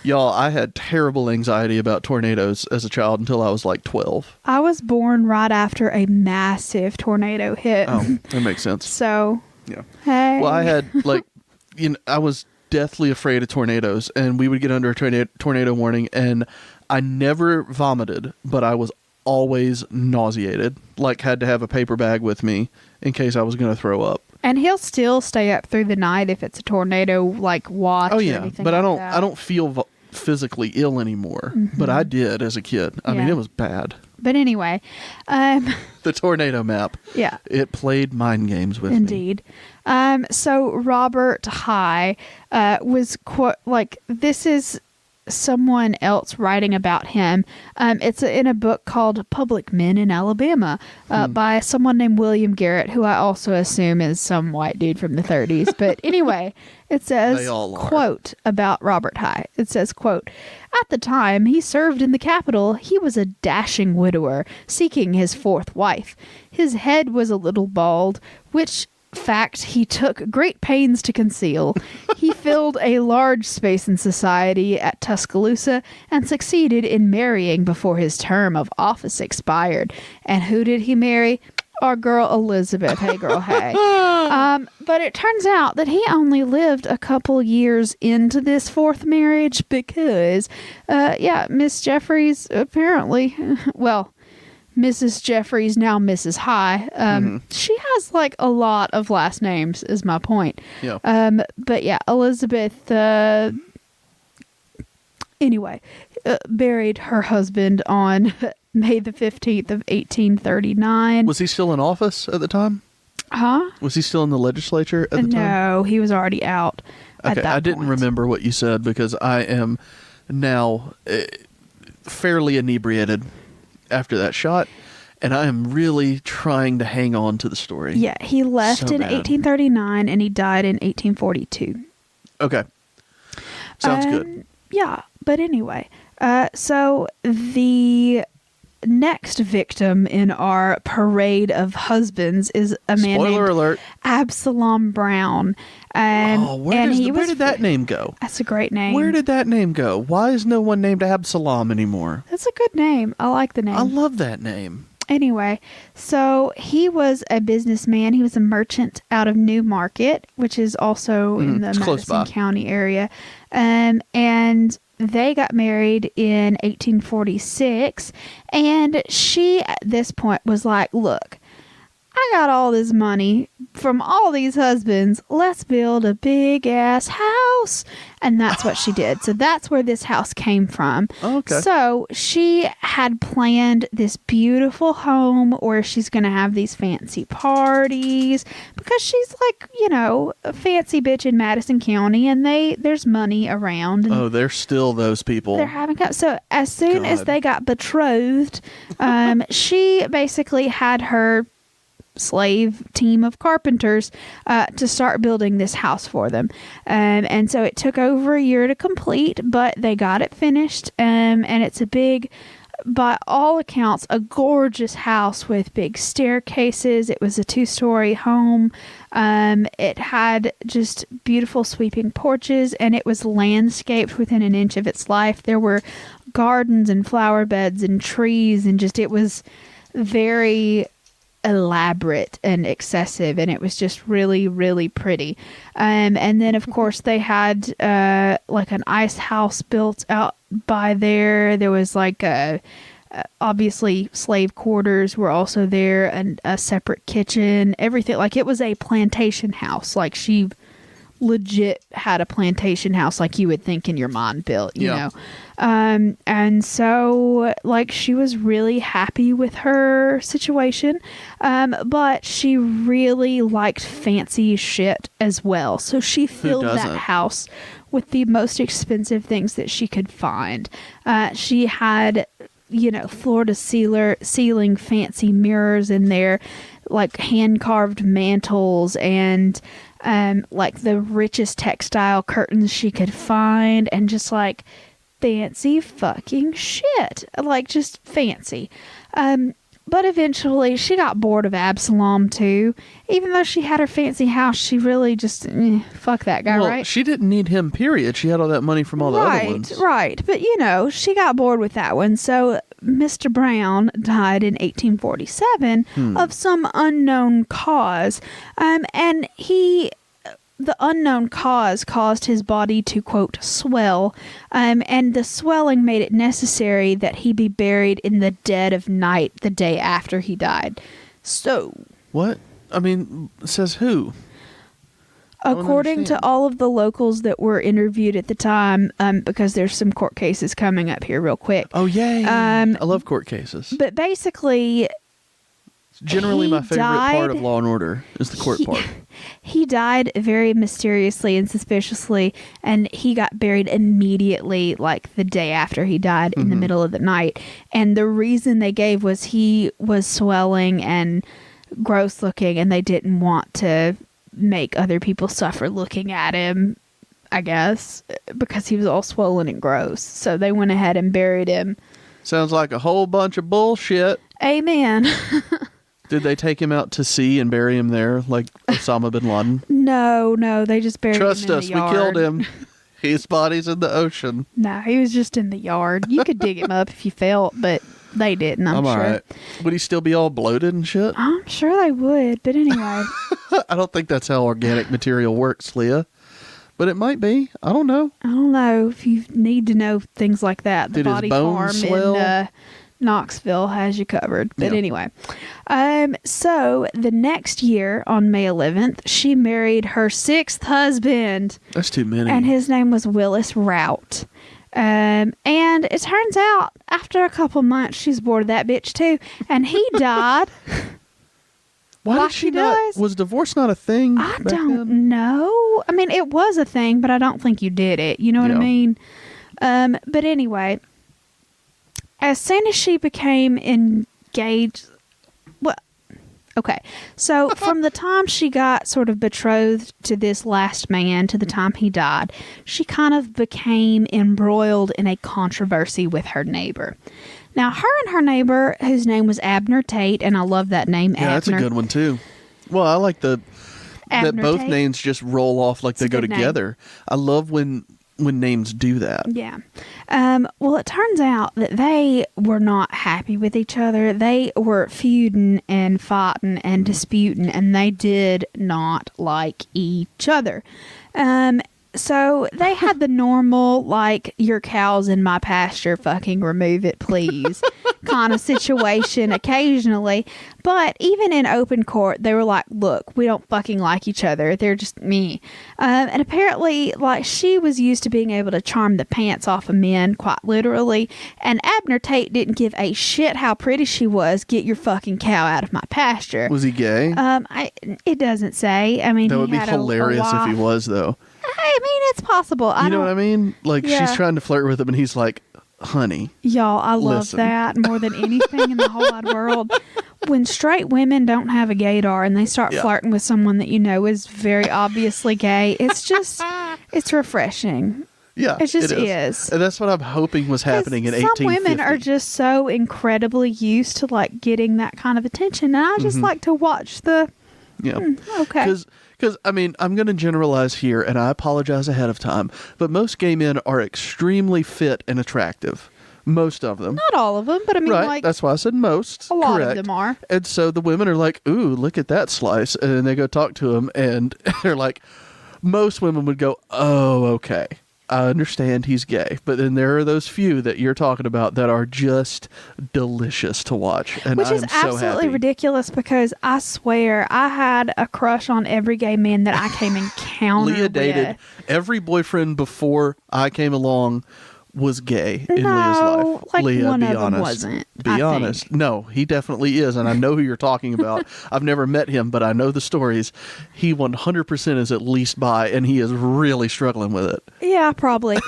Y'all, I had terrible anxiety about tornadoes as a child until I was like 12. I was born right after a massive tornado hit. Oh, that makes sense. So, yeah. Hey. Well, I had I was deathly afraid of tornadoes, and we would get under a tornado warning, and I never vomited, but I was always nauseated, like had to have a paper bag with me in case I was going to throw up. And he'll still stay up through the night if it's a tornado watch. Oh yeah, or anything but like I don't feel physically ill anymore, but I did as a kid. I mean, it was bad. But anyway, the tornado map. Yeah, it played mind games with me. Indeed. So Robert High was this is someone else writing about him. It's in a book called Public Men in Alabama by someone named William Garrett, who I also assume is some white dude from the 30s. But anyway, it says, quote, about Robert High. It says, quote, at the time he served in the Capitol, he was a dashing widower seeking his fourth wife. His head was a little bald, which fact he took great pains to conceal. He filled a large space in society at Tuscaloosa and succeeded in marrying before his term of office expired. And who did he marry? Our girl Elizabeth. Hey, girl, hey. But it turns out that he only lived a couple years into this fourth marriage because, Miss Jeffries apparently, Mrs. Jeffries, now Mrs. High. She has a lot of last names, is my point. Yeah. But yeah, Elizabeth, buried her husband on May the 15th of 1839. Was he still in office at the time? Huh? Was he still in the legislature at the time? No, he was already out. Okay, I didn't remember what you said because I am now fairly inebriated after that shot, and I am really trying to hang on to the story. Yeah, he left in 1839 and he died in 1842. Okay. Sounds good. Yeah, but anyway, so the next victim in our parade of husbands is a man named Absalom Brown. Where did that name go? That's a great name. Where did that name go? Why is no one named Absalom anymore? That's a good name. I like the name. I love that name. Anyway, so he was a businessman. He was a merchant out of New Market, which is also in the Madison County area. And they got married in 1846. And she, at this point, was like, look, I got all this money from all these husbands. Let's build a big ass house. And that's what she did. So that's where this house came from. Okay. So she had planned this beautiful home where she's going to have these fancy parties because she's like, you know, a fancy bitch in Madison County, and there's money around. And oh, they're still those people. they're having so as soon as they got betrothed, she basically had her slave team of carpenters to start building this house for them, and so it took over a year to complete, but they got it finished, and it's a big, by all accounts, a gorgeous house with big staircases. It was a 2-story home. It had just beautiful sweeping porches, and it was landscaped within an inch of its life. There were gardens and flower beds and trees, and just, it was very elaborate and excessive, and it was just really, really pretty. And then of course they had like an ice house built out by there. There was like obviously slave quarters were also there, and a separate kitchen, everything. Like, it was a plantation house. Like, she legit had a plantation house like you would think in your mind built, you know. And so, like, she was really happy with her situation, but she really liked fancy shit as well. So she filled that house with the most expensive things that she could find. She had, you know, floor to ceiling fancy mirrors in there, like hand carved mantles, and like the richest textile curtains she could find, and just like fancy fucking shit, like just fancy. But eventually she got bored of Absalom too. Even though she had her fancy house, she really just fuck that guy. Right? She didn't need him, period. She had all that money from all the other ones. Right. But you know, she got bored with that one. So Mr. Brown died in 1847 of some unknown cause, and the unknown cause caused his body to, quote, swell, and the swelling made it necessary that he be buried in the dead of night the day after he died. So... What? I mean, says who? According to all of the locals that were interviewed at the time, because there's some court cases coming up here real quick. Oh, yay. I love court cases. But basically... Generally, my favorite part of Law and Order is the court part. He died very mysteriously and suspiciously, and he got buried immediately, like the day after he died, in the middle of the night. And the reason they gave was he was swelling and gross looking, and they didn't want to make other people suffer looking at him, I guess, because he was all swollen and gross. So they went ahead and buried him. Sounds like a whole bunch of bullshit. Amen. Did they take him out to sea and bury him there, like Osama bin Laden? No, they just buried him in the yard. Trust us, we killed him. His body's in the ocean. No, he was just in the yard. You could dig him up if you felt, but they didn't, I'm sure. All right. Would he still be all bloated and shit? I'm sure they would, but anyway. I don't think that's how organic material works, Leah. But it might be. I don't know. I don't know if you need to know things like that. The Did Body his bones Farm swell? in Knoxville has you covered. But anyway. So the next year, on May 11th, she married her 6th husband. That's too many. And his name was Willis Rout. And it turns out, after a couple months, she's bored of that bitch too. And he died. Why did she not? Was divorce not a thing? I don't know. I mean, it was a thing, but I don't think you did it. You know what I mean? But anyway, as soon as she became engaged, okay. So from the time she got sort of betrothed to this last man to the time he died, she kind of became embroiled in a controversy with her neighbor. Now, her and her neighbor, whose name was Abner Tate, and I love that name, Abner. Yeah, that's a good one, too. Well, I like that both Tate. Names just roll off like they go together. I love when names do that. Yeah. Well, it turns out that they were not happy with each other. They were feuding and fighting and disputing, and they did not like each other. So they had the normal, like, your cow's in my pasture, fucking remove it, please, kind of situation occasionally. But even in open court, they were like, look, we don't fucking like each other. They're just me. And apparently, like, she was used to being able to charm the pants off of men, quite literally. And Abner Tate didn't give a shit how pretty she was. Get your fucking cow out of my pasture. Was he gay? It doesn't say. I mean, that would be had hilarious if he was, though. I mean, it's possible. You know what I mean? Like, Yeah. she's trying to flirt with him, and he's like, honey. Y'all, I love Listen. that more than anything in the whole wide world. When straight women don't have a gaydar and they start flirting with someone that you know is very obviously gay, it's just, it's refreshing. Yeah, It just is. And that's what I'm hoping was happening in 1850. Some women are just so incredibly used to, like, getting that kind of attention. And I just like to watch the, okay. Because, I mean, I'm going to generalize here, and I apologize ahead of time, but most gay men are extremely fit and attractive. Most of them. Not all of them, but I mean, Right, like, that's why I said most. a lot Correct. of them are. And so the women are like, ooh, look at that slice. And then they go talk to him, and they're like, most women would go, oh, okay. I understand he's gay. But then there are those few that you're talking about that are just delicious to watch. And Which I is am so absolutely happy. ridiculous because I swear I had a crush on every gay man that I came encounter Leah dated with. every boyfriend before I came along was gay in Leah's life. Like Leah, one be of them honest. wasn't. Be I honest. think. No, he definitely is, and I know who you're talking about. I've never met him, but I know the stories. He 100% is at least bi, and he is really struggling with it. Yeah, probably.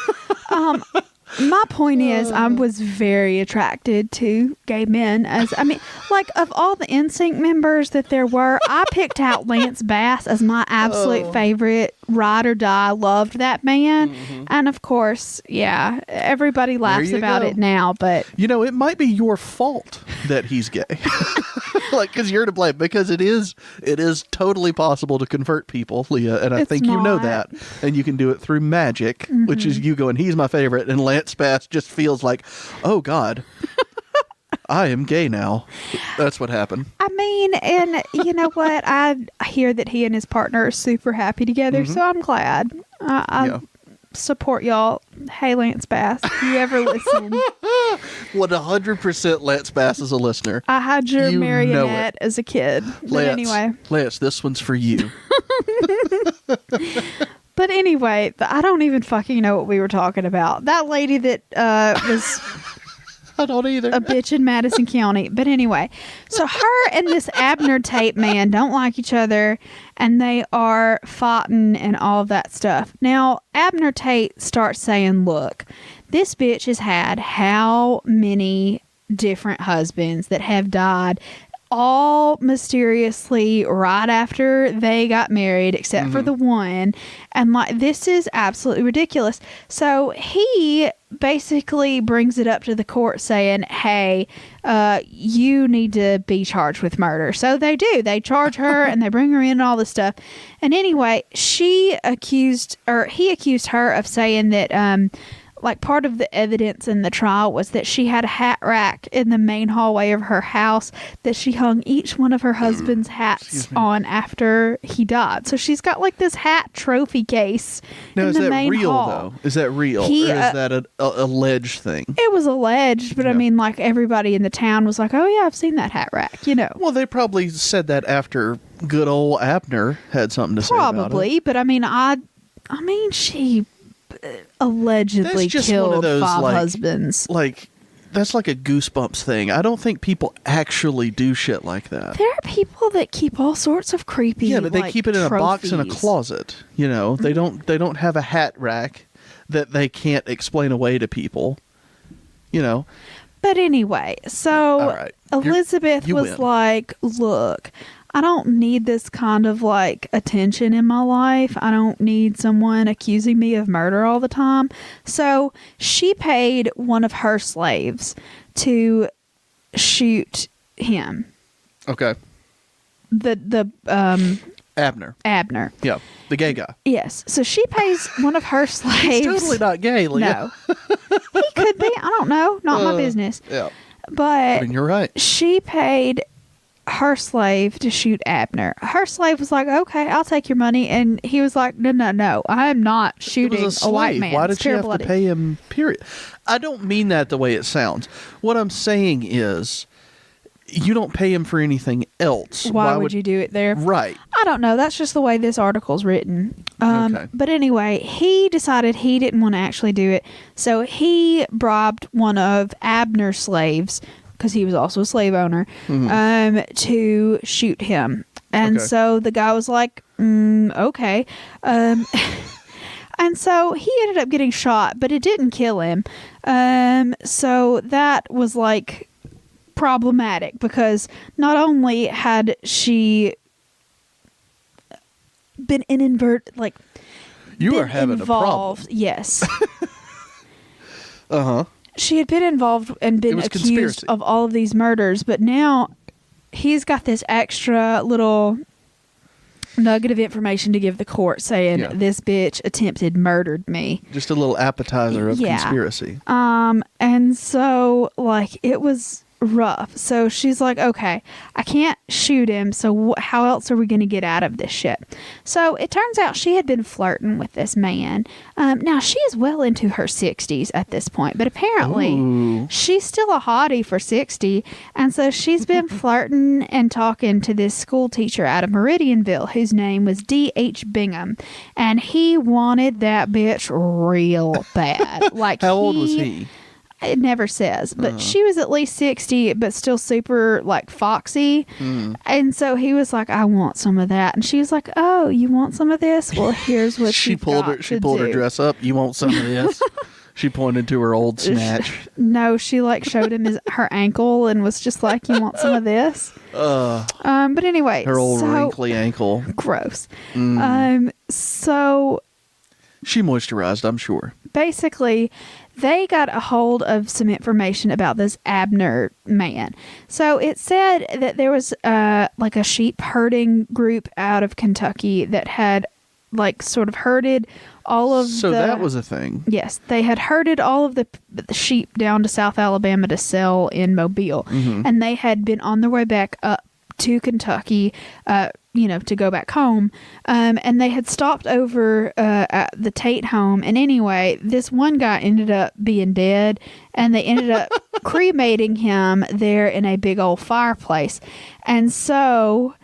My point is, I was very attracted to gay men. Like, of all the NSYNC members that there were, I picked out Lance Bass as my absolute favorite. Ride or die. Loved that man. And of course, yeah, everybody laughs you about go. it now, but You know, it might be your fault that he's gay. Like, because you're to blame. Because it is totally possible to convert people, Leah, and I It's think you know not. that. And you can do it through magic, which is you going, he's my favorite, and Lance Bass just feels like, oh God, I am gay now. That's what happened. I mean, and you know what? I hear that he and his partner are super happy together, so I'm glad. I support y'all. Hey, Lance Bass, if you ever listen, 100% Lance Bass is a listener. I had your You know marionette as a kid. But anyway, Lance, this one's for you. But anyway, I don't even fucking know what we were talking about. That lady that was I don't either. a bitch in Madison County. But anyway, so her and this Abner Tate man don't like each other, and they are fighting and all of that stuff. Now, Abner Tate starts saying, look, this bitch has had how many different husbands that have died all mysteriously right after they got married, except for the one. And like, this is absolutely ridiculous. So he basically brings it up to the court saying, hey, you need to be charged with murder. So they do. They charge her and they bring her in and all this stuff. And anyway, he accused her of saying that, like, part of the evidence in the trial was that she had a hat rack in the main hallway of her house that she hung each one of her husband's hats on after he died. So she's got like this hat trophy case Now, in is the that main real, hall. though? Is that real? He, or is that an alleged thing? It was alleged, but I Yeah. mean, like, everybody in the town was like, oh yeah, I've seen that hat rack, you know. Well, they probably said that after good old Abner had something to say about it. Probably, but I mean, she allegedly That's just one of killed those, 5 like- husbands. Like, that's like a Goosebumps thing. I don't think people actually do shit like that. There are people that keep all sorts of creepy. Yeah, but they like, keep it in a box in a trophies. closet. You know, they don't have a hat rack that they can't explain away to people. You know. But anyway, so All right. Elizabeth You was win. like, look, I don't need this kind of like attention in my life. I don't need someone accusing me of murder all the time. So she paid one of her slaves to shoot him. Okay. The Abner. Abner. Yeah, the gay guy. Yes. So she pays one of her slaves. He's totally not gay, Leah. No. He could be. I don't know. Not my business. Yeah. But I mean, you're right. she paid her slave to shoot Abner. Her slave was like, okay, I'll take your money. And he was like, no, I am not shooting a white man. Why did she have to pay him, period? I don't mean that the way it sounds. What I'm saying is, you don't pay him for anything else. Why would you do it there? Right. I don't know. That's just the way this article's written. Okay. But anyway, he decided he didn't want to actually do it. So he bribed one of Abner's slaves, because he was also a slave owner, to shoot him. And so the guy was like, okay. And so he ended up getting shot, but it didn't kill him. So that was like problematic, because not only had she been you are having involved, a problem. yes. Uh-huh. She had been involved and been accused conspiracy of all of these murders, but now he's got this extra little nugget of information to give the court saying this bitch murdered me. Just a little appetizer of conspiracy. And so like it was rough. So she's like, okay, I can't shoot him, so how else are we going to get out of this shit? So it turns out she had been flirting with this man. Now she is well into her 60s at this point, but apparently she's still a hottie for 60, and so she's been flirting and talking to this school teacher out of Meridianville whose name was D.H. Bingham, and he wanted that bitch real bad. Like, how old was he? It never says, but she was at least 60, but still super like foxy. And so he was like, I want some of that. And she was like, oh, you want some of this? Well, here's what she pulled her dress up. You want some of this? She pointed to her old snatch. No, she like showed him her ankle and was just like, you want some of this? But anyway, her old wrinkly ankle. Gross. So she moisturized, I'm sure. Basically, they got a hold of some information about this Abner man. So it said that there was like a sheep herding group out of Kentucky that had like sort of herded all of So that was a thing. Yes, they had herded all of the sheep down to South Alabama to sell in Mobile. And they had been on their way back up to Kentucky, to go back home. And they had stopped over at the Tate home. And anyway, this one guy ended up being dead, and they ended up cremating him there in a big old fireplace. And so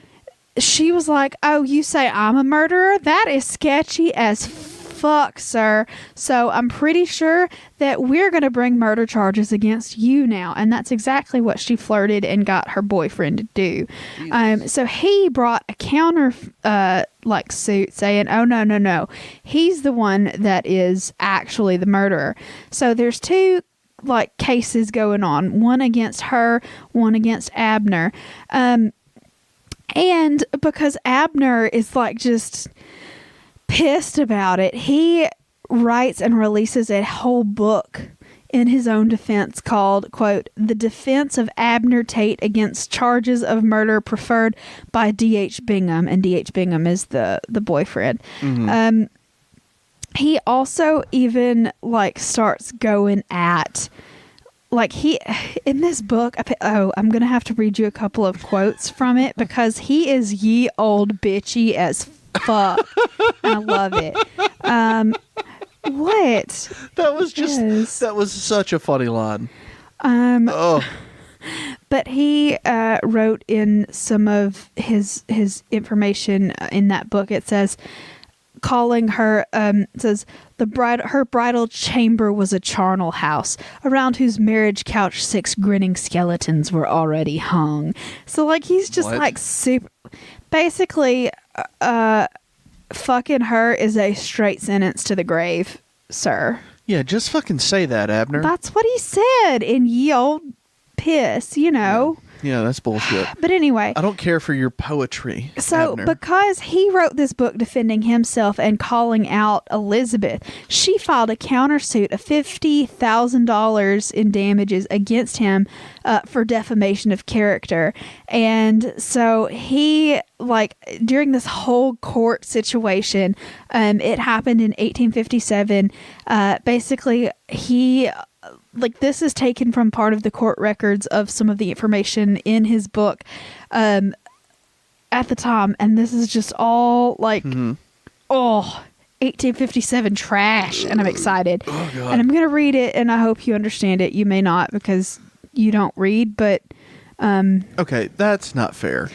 she was like, oh, you say I'm a murderer? That is sketchy as fuck, sir. So I'm pretty sure that we're going to bring murder charges against you now. And that's exactly what she flirted and got her boyfriend to do. So he brought a counter suit saying, oh, no. He's the one that is actually the murderer. So there's two like cases going on, one against her, one against Abner. And because Abner is like just pissed about it, he writes and releases a whole book in his own defense called, quote, The Defense of Abner Tate Against Charges of Murder Preferred by D.H. Bingham. And D.H. Bingham is the boyfriend. He also even like starts going at like he in this book. I'm gonna have to read you a couple of quotes from it because he is ye old bitchy as fuck. I love it. What? That was such a funny line. But he wrote in some of his information in that book. It says, calling her, it says, her bridal chamber was a charnel house, around whose marriage couch 6 grinning skeletons were already hung. So, like, he's just, like, super... Basically, fucking her is a straight sentence to the grave, sir. Yeah, just fucking say that, Abner. That's what he said in ye old piss, Yeah, that's bullshit. But anyway. I don't care for your poetry, So, Abner. because he wrote this book defending himself and calling out Elizabeth, she filed a countersuit of $50,000 in damages against him for defamation of character. And so he, like, during this whole court situation, it happened in 1857. Basically, he like this is taken from part of the court records of some of the information in his book at the time, and this is just all like 1857 trash, and I'm excited. Oh, God. And I'm going to read it, and I hope you understand it. You may not because you don't read, but okay, that's not fair.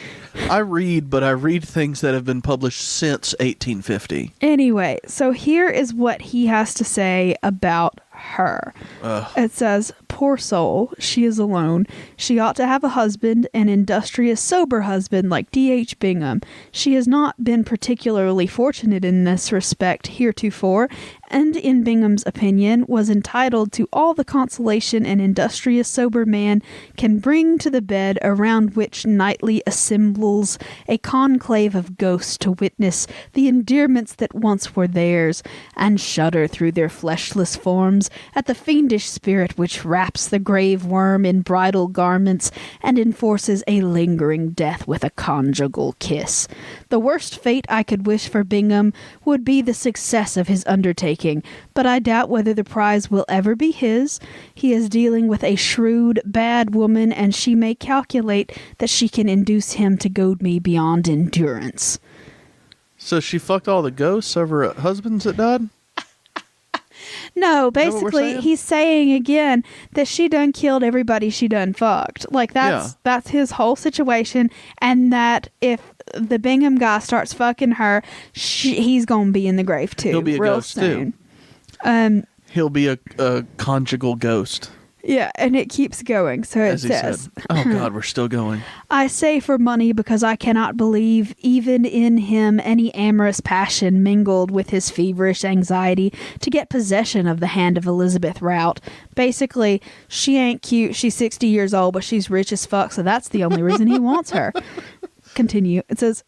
I read, but I read things that have been published since 1850. Anyway, so here is what he has to say about her. It says, "Poor soul, she is alone. She ought to have a husband, an industrious, sober husband like D.H. Bingham. She has not been particularly fortunate in this respect heretofore, and in Bingham's opinion was entitled to all the consolation an industrious, sober man can bring to the bed around which nightly assembles a conclave of ghosts to witness the endearments that once were theirs, and shudder through their fleshless forms at the fiendish spirit which wraps the grave worm in bridal garments and enforces a lingering death with a conjugal kiss. The worst fate I could wish for Bingham would be the success of his undertaking, but I doubt whether the prize will ever be his. He is dealing with a shrewd, bad woman, and she may calculate that she can induce him to goad me beyond endurance." So she fucked all the ghosts of her husbands that died? No, that what we're basically, saying? he's saying again that she done killed everybody she done fucked. Like, that's his whole situation, and that if the Bingham guy starts fucking her, he's gonna be in the grave too. He'll be a real ghost soon. too. He'll be a conjugal ghost. Yeah, and it keeps going. So it As he says, said. Oh, God, we're still going. "I say for money because I cannot believe even in him any amorous passion mingled with his feverish anxiety to get possession of the hand of Elizabeth Rout. Basically, she ain't cute. She's 60 years old, but she's rich as fuck, so that's the only reason he wants her." Continue. It says,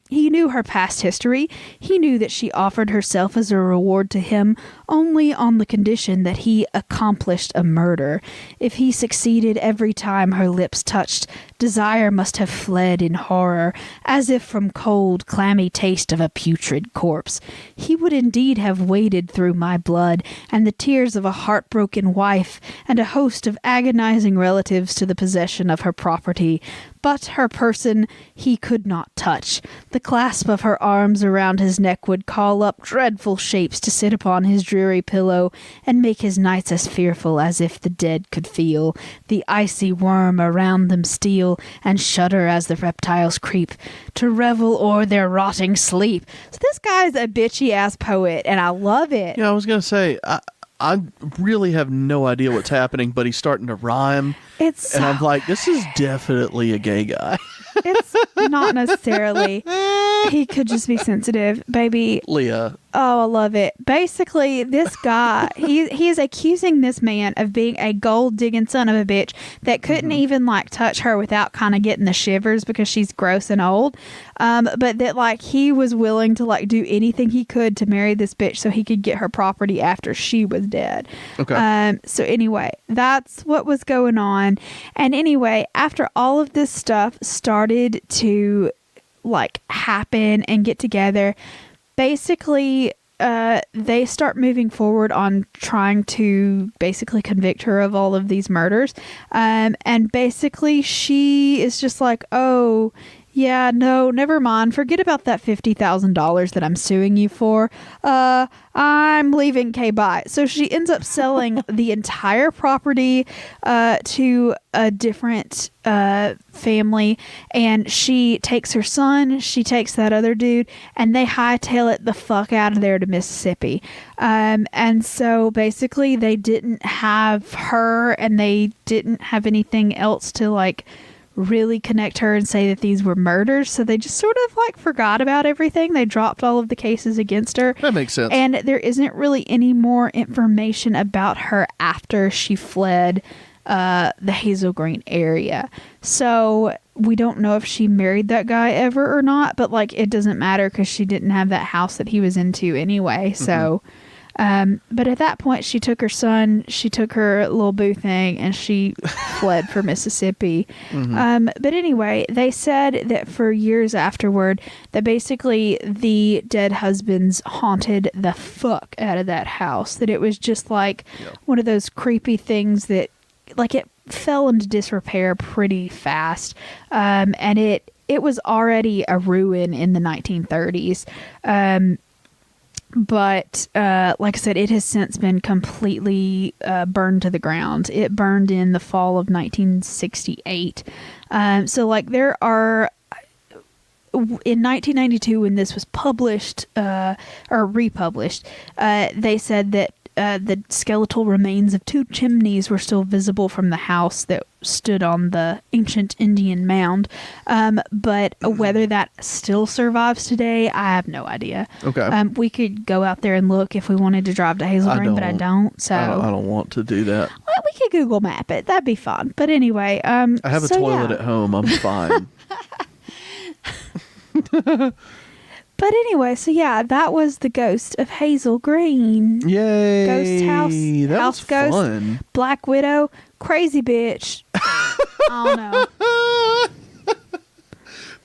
"He knew her past history. He knew that she offered herself as a reward to him only on the condition that he accomplished a murder. If he succeeded every time her lips touched, desire must have fled in horror, as if from cold, clammy taste of a putrid corpse. He would indeed have waded through my blood and the tears of a heartbroken wife and a host of agonizing relatives to the possession of her property. But her person he could not touch. The clasp of her arms around his neck would call up dreadful shapes to sit upon his dreary pillow, and make his nights as fearful as if the dead could feel the icy worm around them steal, and shudder as the reptiles creep, to revel o'er their rotting sleep." So this guy's a bitchy-ass poet, and I love it. Yeah, I was going to say, I really have no idea what's happening, but he's starting to rhyme. And I'm like, this is definitely a gay guy. It's not necessarily. He could just be sensitive, baby. Leah. Oh, I love it. Basically, this guy, he is accusing this man of being a gold-digging son of a bitch that couldn't even, like, touch her without kind of getting the shivers because she's gross and old. But that, like, he was willing to, like, do anything he could to marry this bitch so he could get her property after she was dead. Okay. So anyway, that's what was going on. And anyway, after all of this stuff started to, like, happen and get together, basically they start moving forward on trying to basically convict her of all of these murders, and basically she is just like, "Oh yeah, no, never mind. Forget about that $50,000 that I'm suing you for. I'm leaving. Bye." So she ends up selling the entire property to a different family, and she takes her son, she takes that other dude, and they hightail it the fuck out of there to Mississippi. And so basically they didn't have her, and they didn't have anything else to, like, really connect her and say that these were murders, so they just sort of, like, forgot about everything. They dropped all of the cases against her. That makes sense. And there isn't really any more information about her after she fled the Hazel Green area. So we don't know if she married that guy ever or not, but, like, it doesn't matter because she didn't have that house that he was into anyway. So But at that point, she took her son, she took her little boo thing, and she fled for Mississippi. But anyway, they said that for years afterward, that basically the dead husbands haunted the fuck out of that house. That it was just like one of those creepy things that, like, it fell into disrepair pretty fast. And it was already a ruin in the 1930s. But like I said, it has since been completely burned to the ground. It burned in the fall of 1968. So like there are, in 1992 when this was published or republished, they said that the skeletal remains of 2 chimneys were still visible from the house that stood on the ancient Indian mound. But whether that still survives today, I have no idea. Okay. We could go out there and look if we wanted to drive to Hazel Green, but I don't. So I don't want to do that. Well, we could Google map it. That'd be fun. But anyway, I have a toilet at home. I'm fine. But anyway, so yeah, that was the ghost of Hazel Green. Yay! Ghost house, that house was ghost, fun. Black Widow, crazy bitch. I don't know.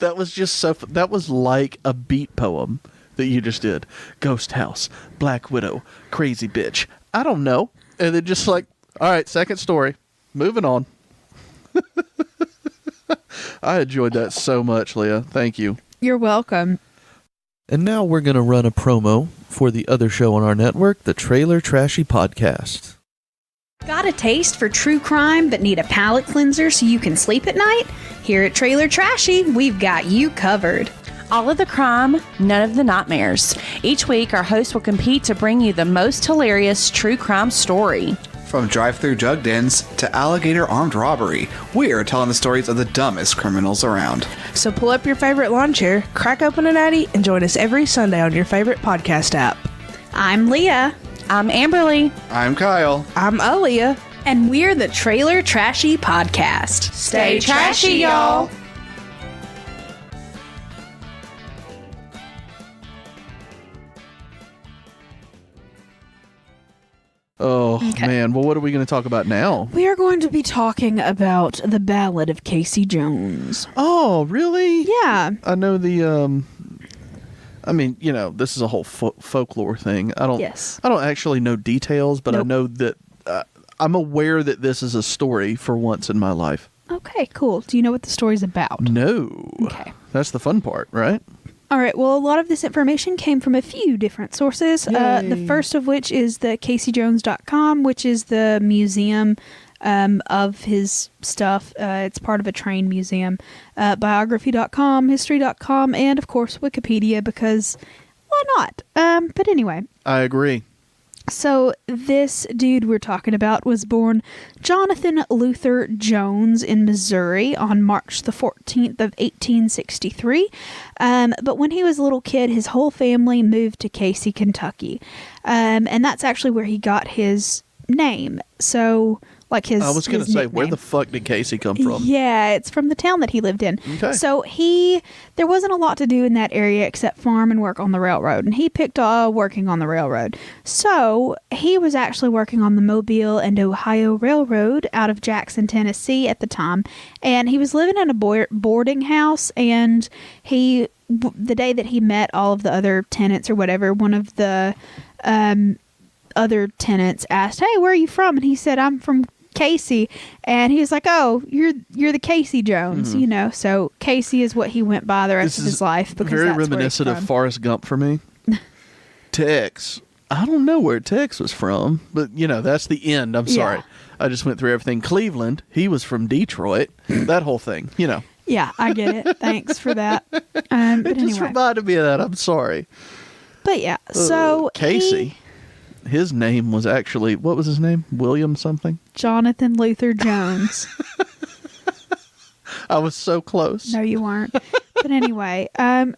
That was just so. That was like a beat poem that you just did. Ghost house, Black Widow, crazy bitch. I don't know, and then just like, all right, second story, moving on. I enjoyed that so much, Leah. Thank you. You're welcome. And now we're going to run a promo for the other show on our network, the Trailer Trashy Podcast. Got a taste for true crime but need a palate cleanser so you can sleep at night? Here at Trailer Trashy, we've got you covered. All of the crime, none of the nightmares. Each week, our hosts will compete to bring you the most hilarious true crime story. From drive-through jug dens to alligator armed robbery, we're telling the stories of the dumbest criminals around. So pull up your favorite lawn chair, crack open an Addy, and join us every Sunday on your favorite podcast app. I'm Leah. I'm Amberly. I'm Kyle. I'm Aaliyah. And we're the Trailer Trashy Podcast. Stay trashy, y'all. Oh, man. Well, what are we going to talk about now? We are going to be talking about the Ballad of Casey Jones. Oh, really? Yeah. I know the, I mean, you know, this is a whole folklore thing. I don't actually know details, but I know that I'm aware that this is a story for once in my life. Okay, cool. Do you know what the story's about? No. Okay. That's the fun part, right? All right. Well, a lot of this information came from a few different sources. The first of which is the CaseyJones.com, which is the museum of his stuff. It's part of a train museum. Biography.com, History.com, and of course Wikipedia, because why not? But anyway. I agree. So this dude we're talking about was born Jonathan Luther Jones in Missouri on March the 14th of 1863. But when he was a little kid, his whole family moved to Casey, Kentucky. And that's actually where he got his name. So like his I was going to say, nickname. where the fuck did Casey come from? Yeah, it's from the town that he lived in. Okay. So there wasn't a lot to do in that area except farm and work on the railroad. And he picked working on the railroad. So he was actually working on the Mobile and Ohio Railroad out of Jackson, Tennessee at the time. And he was living in a boarding house. And the day that he met all of the other tenants or whatever, one of the other tenants asked, "Hey, where are you from?" And he said, "I'm from Casey." And he was like, "Oh, you're the Casey Jones," you know. So Casey is what he went by the rest of his life, because very that's reminiscent where of he's from. Forrest Gump for me. Tex. I don't know where Tex was from, but you know, that's the end. I'm sorry. I just went through everything. Cleveland. He was from Detroit. That whole thing, you know. Yeah, I get it. Thanks for that. But It just anyway. reminded me of that. I'm sorry. But yeah, so Casey. His name was actually, what was his name? William something? Jonathan Luther Jones. I was so close. No, you weren't. But But anyway,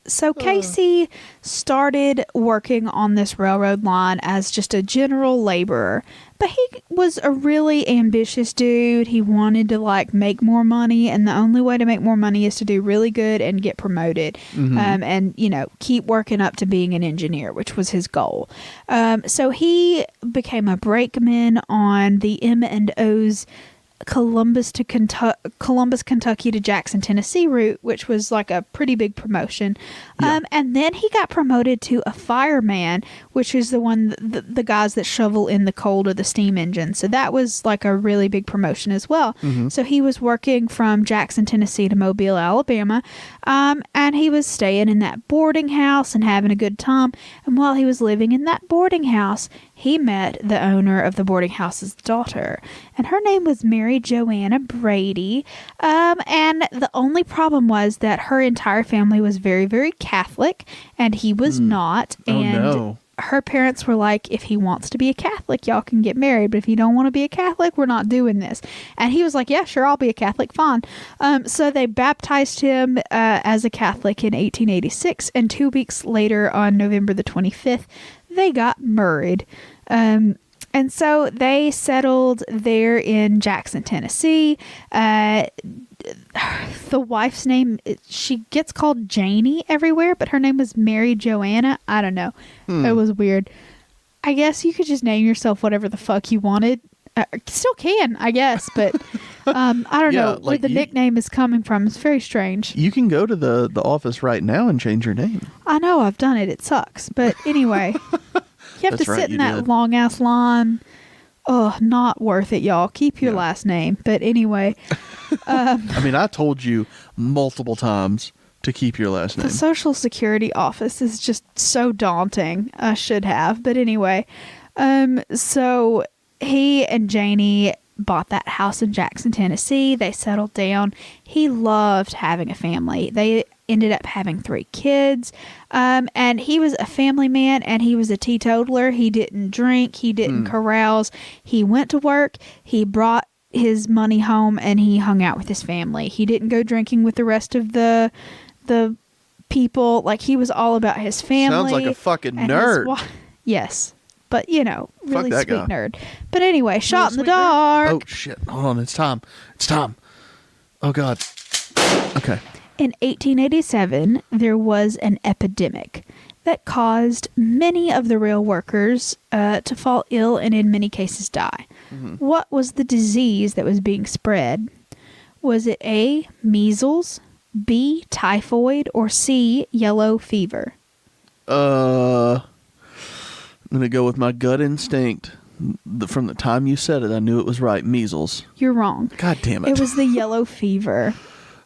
so Casey started working on this railroad line as just a general laborer. But he was a really ambitious dude. He wanted to like make more money, and the only way to make more money is to do really good and get promoted, and keep working up to being an engineer, which was his goal. So he became a brakeman on the M&O's Columbus, Kentucky to Jackson, Tennessee route, which was like a pretty big promotion. Yeah. And then he got promoted to a fireman, which is the one, the guys that shovel in the coal to the steam engine. So that was like a really big promotion as well. So he was working from Jackson, Tennessee to Mobile, Alabama. And he was staying in that boarding house and having a good time. And while he was living in that boarding house, he met the owner of the boarding house's daughter, and her name was Mary Joanna Brady. And the only problem was that her entire family was very, very Catholic, and he was not. And her parents were like, if he wants to be a Catholic, y'all can get married, but if you don't want to be a Catholic, we're not doing this. And he was like, yeah, sure, I'll be a Catholic, fine. So they baptized him as a Catholic in 1886, and 2 weeks later, on November the 25th, they got married. And so they settled there in Jackson, Tennessee. The wife's name, she gets called Janie everywhere, but her name was Mary Joanna. I don't know. It was weird. I guess you could just name yourself whatever the fuck you wanted. Still can, I guess, but I don't know where like the nickname is coming from. It's very strange. You can go to the office right now and change your name. I know, I've done it. It sucks. But anyway, you have to sit in that long ass line. Oh, not worth it, y'all. Keep your last name. But anyway. I mean, I told you multiple times to keep your last name. The Social Security office is just so daunting. I should have. But anyway. So he and Janie bought that house in Jackson, Tennessee. They settled down. He loved having a family. They ended up having 3 kids. And he was a family man, and he was a teetotaler. He didn't drink. He didn't carouse. He went to work. He brought his money home, and he hung out with his family. He didn't go drinking with the rest of the people. Like, he was all about his family. Sounds like a fucking nerd. Yes. But, really that sweet guy. nerd. But anyway, shot in the dark. Oh, shit. Hold on. It's time. Oh, God. Okay. In 1887, there was an epidemic that caused many of the rail workers to fall ill and in many cases die. What was the disease that was being spread? Was it A, measles, B, typhoid, or C, yellow fever? I'm going to go with my gut instinct. From the time you said it, I knew it was right. Measles. You're wrong. God damn it. It was the yellow fever.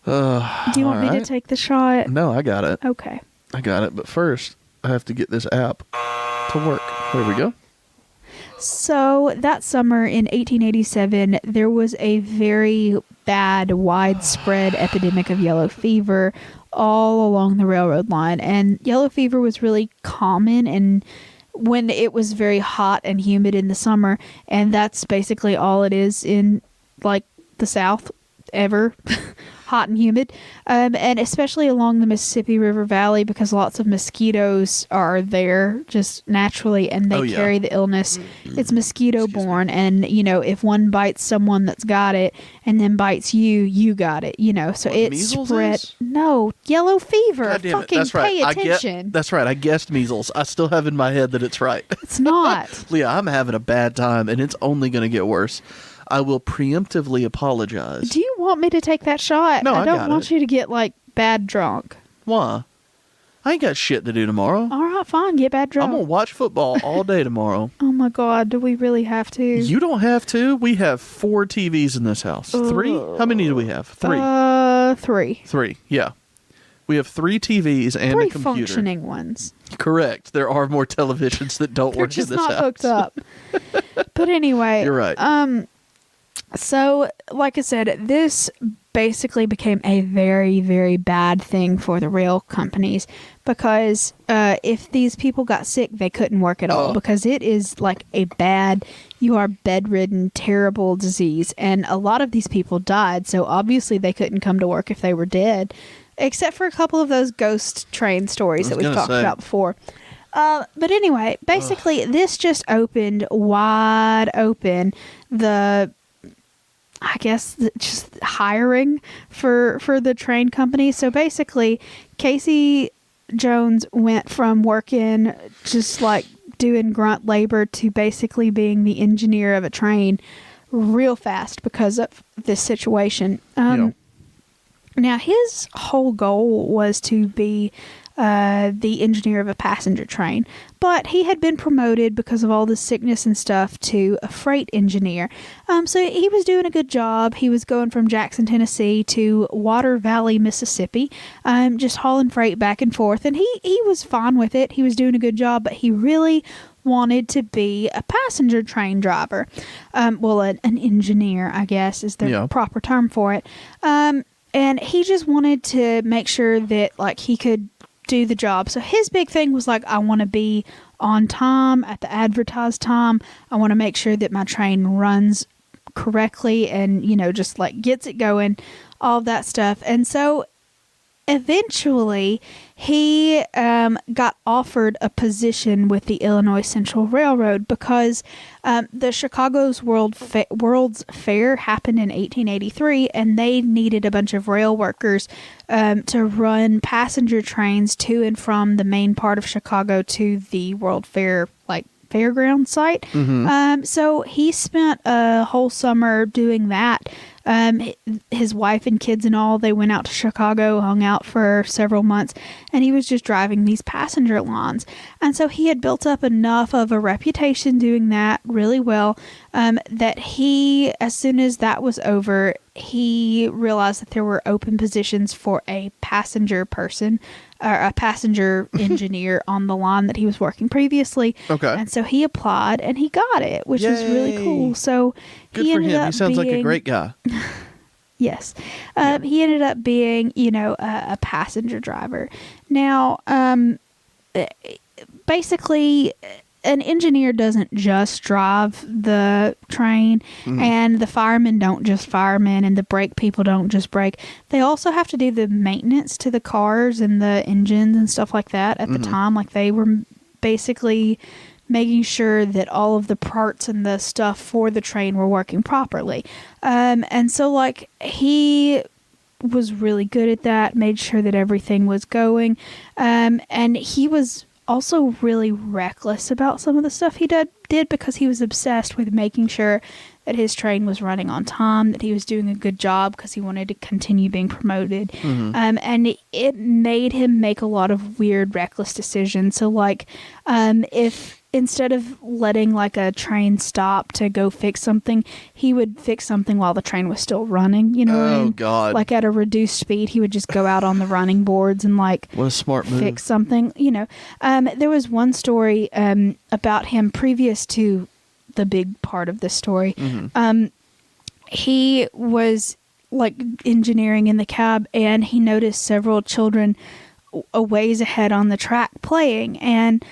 Do you want me to take the shot? No, I got it. Okay. I got it. But first, I have to get this app to work. There we go. So that summer in 1887, there was a very bad, widespread epidemic of yellow fever all along the railroad line. And yellow fever was really common and when it was very hot and humid in the summer. And that's basically all it is in like the South ever. Hot and humid, and especially along the Mississippi River Valley because lots of mosquitoes are there just naturally and they carry the illness. It's mosquito borne, and if one bites someone that's got it and then bites you, you got it. So it measles spread. Is? No, yellow fever. God damn it. Fucking That's right. pay attention. That's right. I guessed measles. I still have in my head that it's right. It's not. Leah, I'm having a bad time, and it's only going to get worse. I will preemptively apologize. Do you want me to take that shot? No, I don't got want it. you to get bad drunk. Why? I ain't got shit to do tomorrow. All right, fine. Get bad drunk. I'm going to watch football all day tomorrow. Oh my God, do we really have to? You don't have to. We have 4 TVs in this house. 3? How many do we have? 3. 3. 3, yeah. We have 3 TVs and 3 a computer. functioning ones. Correct. There are more televisions that don't They're work just in this not house. hooked up. But anyway. You're right. So, like I said, this basically became a very, very bad thing for the rail companies because if these people got sick, they couldn't work at all because it is like a bad, you are bedridden, terrible disease. And a lot of these people died, so obviously they couldn't come to work if they were dead. except for a couple of those ghost train stories that we've talked about before. But anyway, basically, this just opened wide open just hiring for the train company. So basically, Casey Jones went from working just like doing grunt labor to basically being the engineer of a train real fast because of this situation. Now, his whole goal was to be the engineer of a passenger train, but he had been promoted because of all the sickness and stuff to a freight engineer. So he was doing a good job. He was going from Jackson, Tennessee to Water Valley, Mississippi, just hauling freight back and forth. And he was fine with it. He was doing a good job, but he really wanted to be a passenger train driver. An engineer, I guess, is the proper term for it. And he just wanted to make sure that like he could do the job. So his big thing was like, I want to be on time at the advertised time. I want to make sure that my train runs correctly and, just like gets it going, all of that stuff. And so eventually he got offered a position with the Illinois Central Railroad because the Chicago's World's Fair happened in 1883, and they needed a bunch of rail workers to run passenger trains to and from the main part of Chicago to the World Fair, like fairground site. So he spent a whole summer doing that. His wife and kids and all, they went out to Chicago, hung out for several months, and he was just driving these passenger lines. And so he had built up enough of a reputation doing that really well, that he, as soon as that was over, he realized that there were open positions for a passenger person, or a passenger engineer on the line that he was working previously. Okay. And so he applied and he got it, which was really cool. So good for him. He sounds like a great guy. Yes. He ended up being, a passenger driver. Now, basically, an engineer doesn't just drive the train, and the firemen don't just firemen, and the brake people don't just brake. They also have to do the maintenance to the cars and the engines and stuff like that at the time. Like, they were basically making sure that all of the parts and the stuff for the train were working properly. And so, like, he was really good at that, made sure that everything was going. And he was also really reckless about some of the stuff he did because he was obsessed with making sure that his train was running on time, that he was doing a good job because he wanted to continue being promoted. And it made him make a lot of weird, reckless decisions. So, like, if instead of letting like a train stop to go fix something, he would fix something while the train was still running, God. Like at a reduced speed, he would just go out on the running boards and like what a smart move. Fix something, There was one story about him previous to the big part of this story. He was like engineering in the cab, and he noticed several children a ways ahead on the track playing, and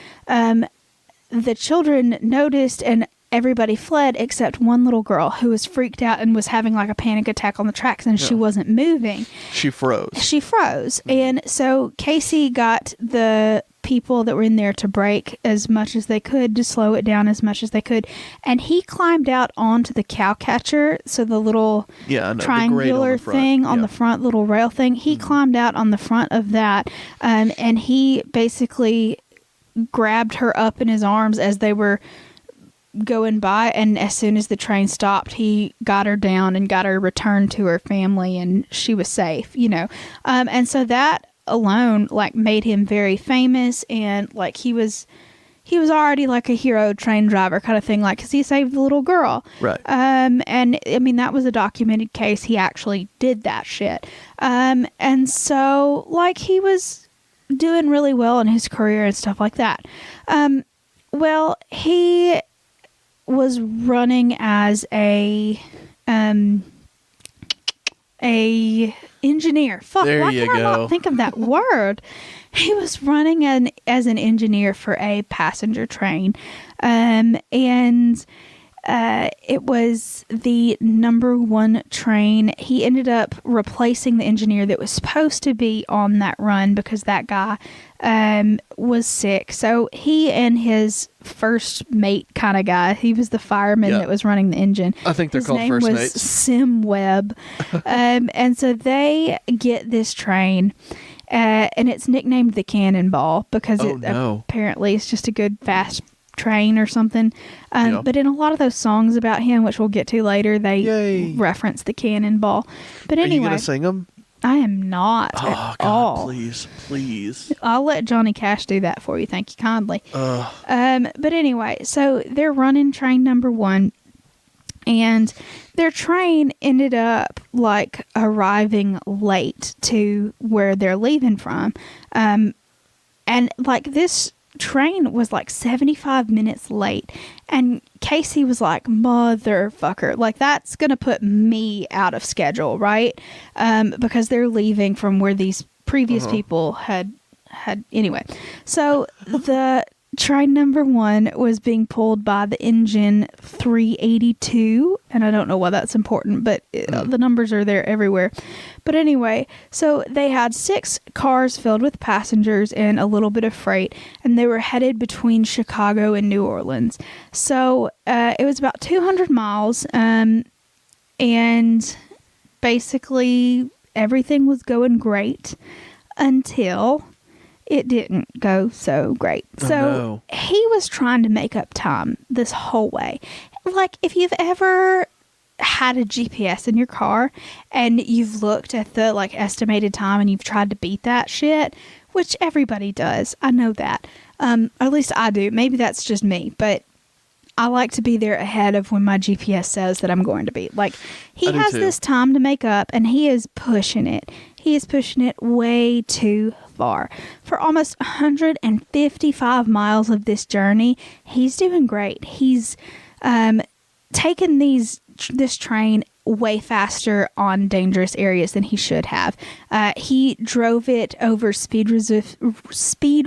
the children noticed, and everybody fled except one little girl who was freaked out and was having like a panic attack on the tracks, and she wasn't moving. She froze. And so Casey got the people that were in there to brake as much as they could, to slow it down as much as they could. And he climbed out onto the cow catcher, so the little triangular thing on the front, little rail thing. He climbed out on the front of that, and he basically grabbed her up in his arms as they were going by, and as soon as the train stopped, he got her down and got her returned to her family, and she was safe, and so that alone like made him very famous, and like he was already like a hero train driver kind of thing, like, because he saved the little girl, right? And I mean, that was a documented case. He actually did that shit, and so like he was doing really well in his career and stuff like that. Well, he was running as a engineer. Fuck, there why you can I go. not think of that word? He was running as an engineer for a passenger train, and It was the number 1 train. He ended up replacing the engineer that was supposed to be on that run because that guy was sick. So he and his first mate kind of guy, he was the fireman that was running the engine. I think they're his called name first was mates. Sim Webb. And so they get this train. And it's nicknamed the Cannonball because apparently it's just a good fast train or something. But in a lot of those songs about him, which we'll get to later, they reference the Cannonball. But anyway, are you gonna sing them? I am not at all. Please. I'll let Johnny Cash do that for you. Thank you kindly. But anyway, so they're running train number 1. And their train ended up like arriving late to where they're leaving from. And like this train was like 75 minutes late. And Casey was like, motherfucker, like that's going to put me out of schedule, right? Because they're leaving from where these previous people had anyway. So the train number 1 was being pulled by the engine 382, and I don't know why that's important, but the numbers are there everywhere. But anyway, so they had 6 cars filled with passengers and a little bit of freight, and they were headed between Chicago and New Orleans. So it was about 200 miles, and basically everything was going great until it didn't go so great. So he was trying to make up time this whole way. Like if you've ever had a GPS in your car and you've looked at the like estimated time and you've tried to beat that shit, which everybody does. I know that. Or at least I do. Maybe that's just me, but I like to be there ahead of when my GPS says that I'm going to be. Like he has this time to make up and he is pushing it. He is pushing it way too far. For almost 155 miles of this journey, he's doing great. He's taken this train way faster on dangerous areas than he should have. He drove it over speed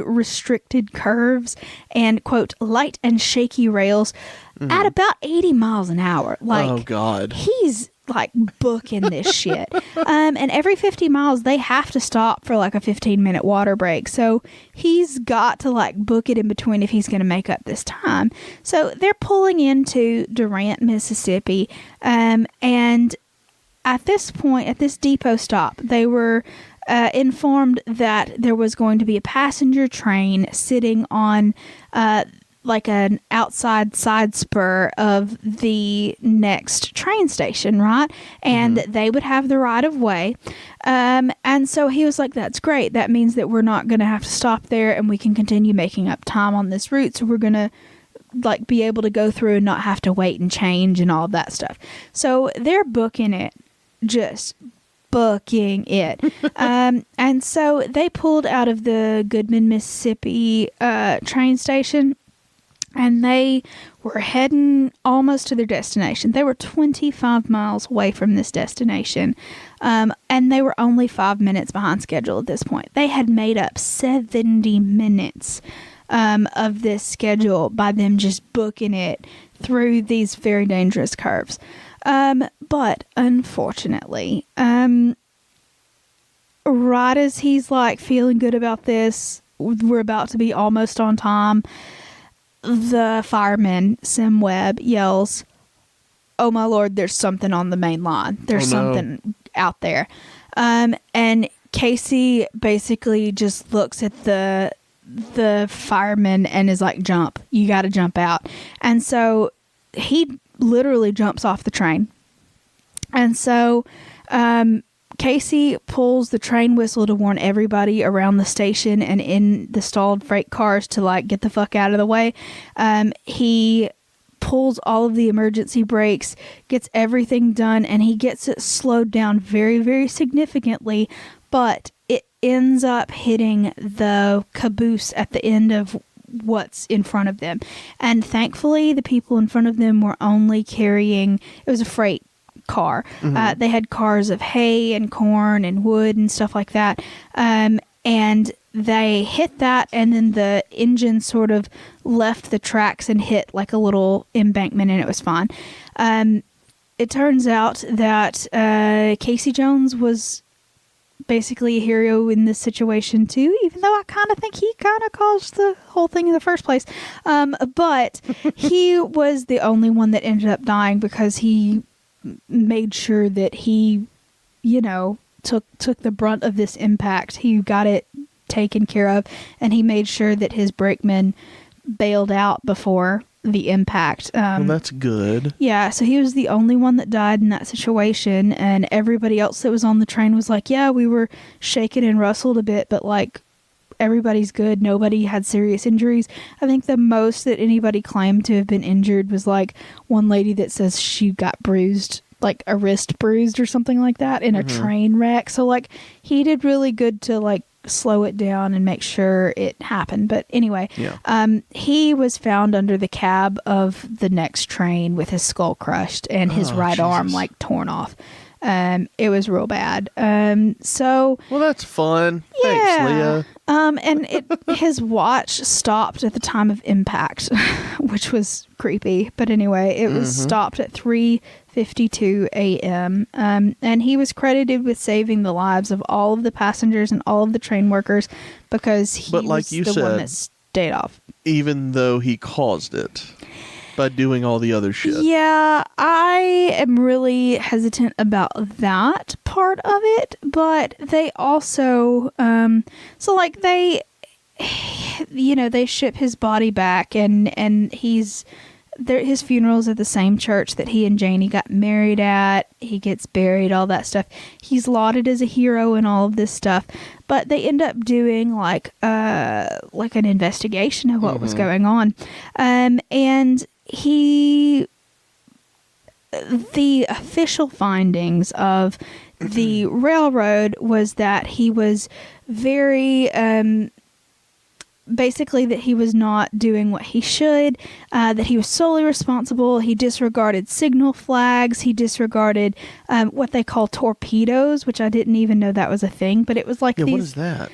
restricted curves and, quote, light and shaky rails at about 80 miles an hour. Like, oh, God. He's like booking this shit. And every 50 miles they have to stop for like a 15-minute water break. So he's got to like book it in between if he's going to make up this time. So they're pulling into Durant, Mississippi. And at this point, at this depot stop, they were informed that there was going to be a passenger train sitting on like an outside side spur of the next train station, right? And they would have the right of way. And so he was like, that's great. That means that we're not going to have to stop there and we can continue making up time on this route. So we're going to like be able to go through and not have to wait and change and all that stuff. So they're booking it, just booking it. And so they pulled out of the Goodman, Mississippi train station. And they were heading almost to their destination. They were 25 miles away from this destination. And they were only 5 minutes behind schedule at this point. They had made up 70 minutes of this schedule by them just booking it through these very dangerous curves. But unfortunately, right as he's like feeling good about this, we're about to be almost on time, the fireman, Sim Webb, yells, "Oh my Lord, there's something on the main line. There's something out there." And Casey basically just looks at the fireman and is like, "Jump. You got to jump out." And so he literally jumps off the train. And so Casey pulls the train whistle to warn everybody around the station and in the stalled freight cars to like get the fuck out of the way. He pulls all of the emergency brakes, gets everything done, and he gets it slowed down very, very significantly, but it ends up hitting the caboose at the end of what's in front of them. And thankfully, the people in front of them were only carrying, it was a freight car. They had cars of hay and corn and wood and stuff like that. And they hit that, and then the engine sort of left the tracks and hit like a little embankment, and it was fine. It turns out that Casey Jones was basically a hero in this situation too, even though I kind of think he kind of caused the whole thing in the first place. But he was the only one that ended up dying because he made sure that he, took the brunt of this impact. He got it taken care of, and he made sure that his brakeman bailed out before the impact. Well, that's good. Yeah, so he was the only one that died in that situation, and everybody else that was on the train was like, yeah, we were shaken and rustled a bit, but like everybody's good. Nobody had serious injuries. I think the most that anybody claimed to have been injured was like one lady that says she got bruised, like a wrist bruised or something like that in a train wreck. So like he did really good to like slow it down and make sure it happened. But anyway, he was found under the cab of the next train with his skull crushed and his right arm like torn off. It was real bad. So well, that's fun. Yeah. Thanks, Leah. And his watch stopped at the time of impact, which was creepy. But anyway, it was stopped at 3:52 a.m. And he was credited with saving the lives of all of the passengers and all of the train workers because he was the one that stayed off. Even though he caused it by doing all the other shit. Yeah, I am really hesitant about that part of it, but they also, they ship his body back, and he's there. His funeral's at the same church that he and Janie got married at. He gets buried, all that stuff. He's lauded as a hero and all of this stuff, but they end up doing like an investigation of what was going on, and the official findings of the railroad was that he was very, basically that he was not doing what he should, that he was solely responsible. He disregarded signal flags. He disregarded what they call torpedoes, which I didn't even know that was a thing, but it was like these. What is that?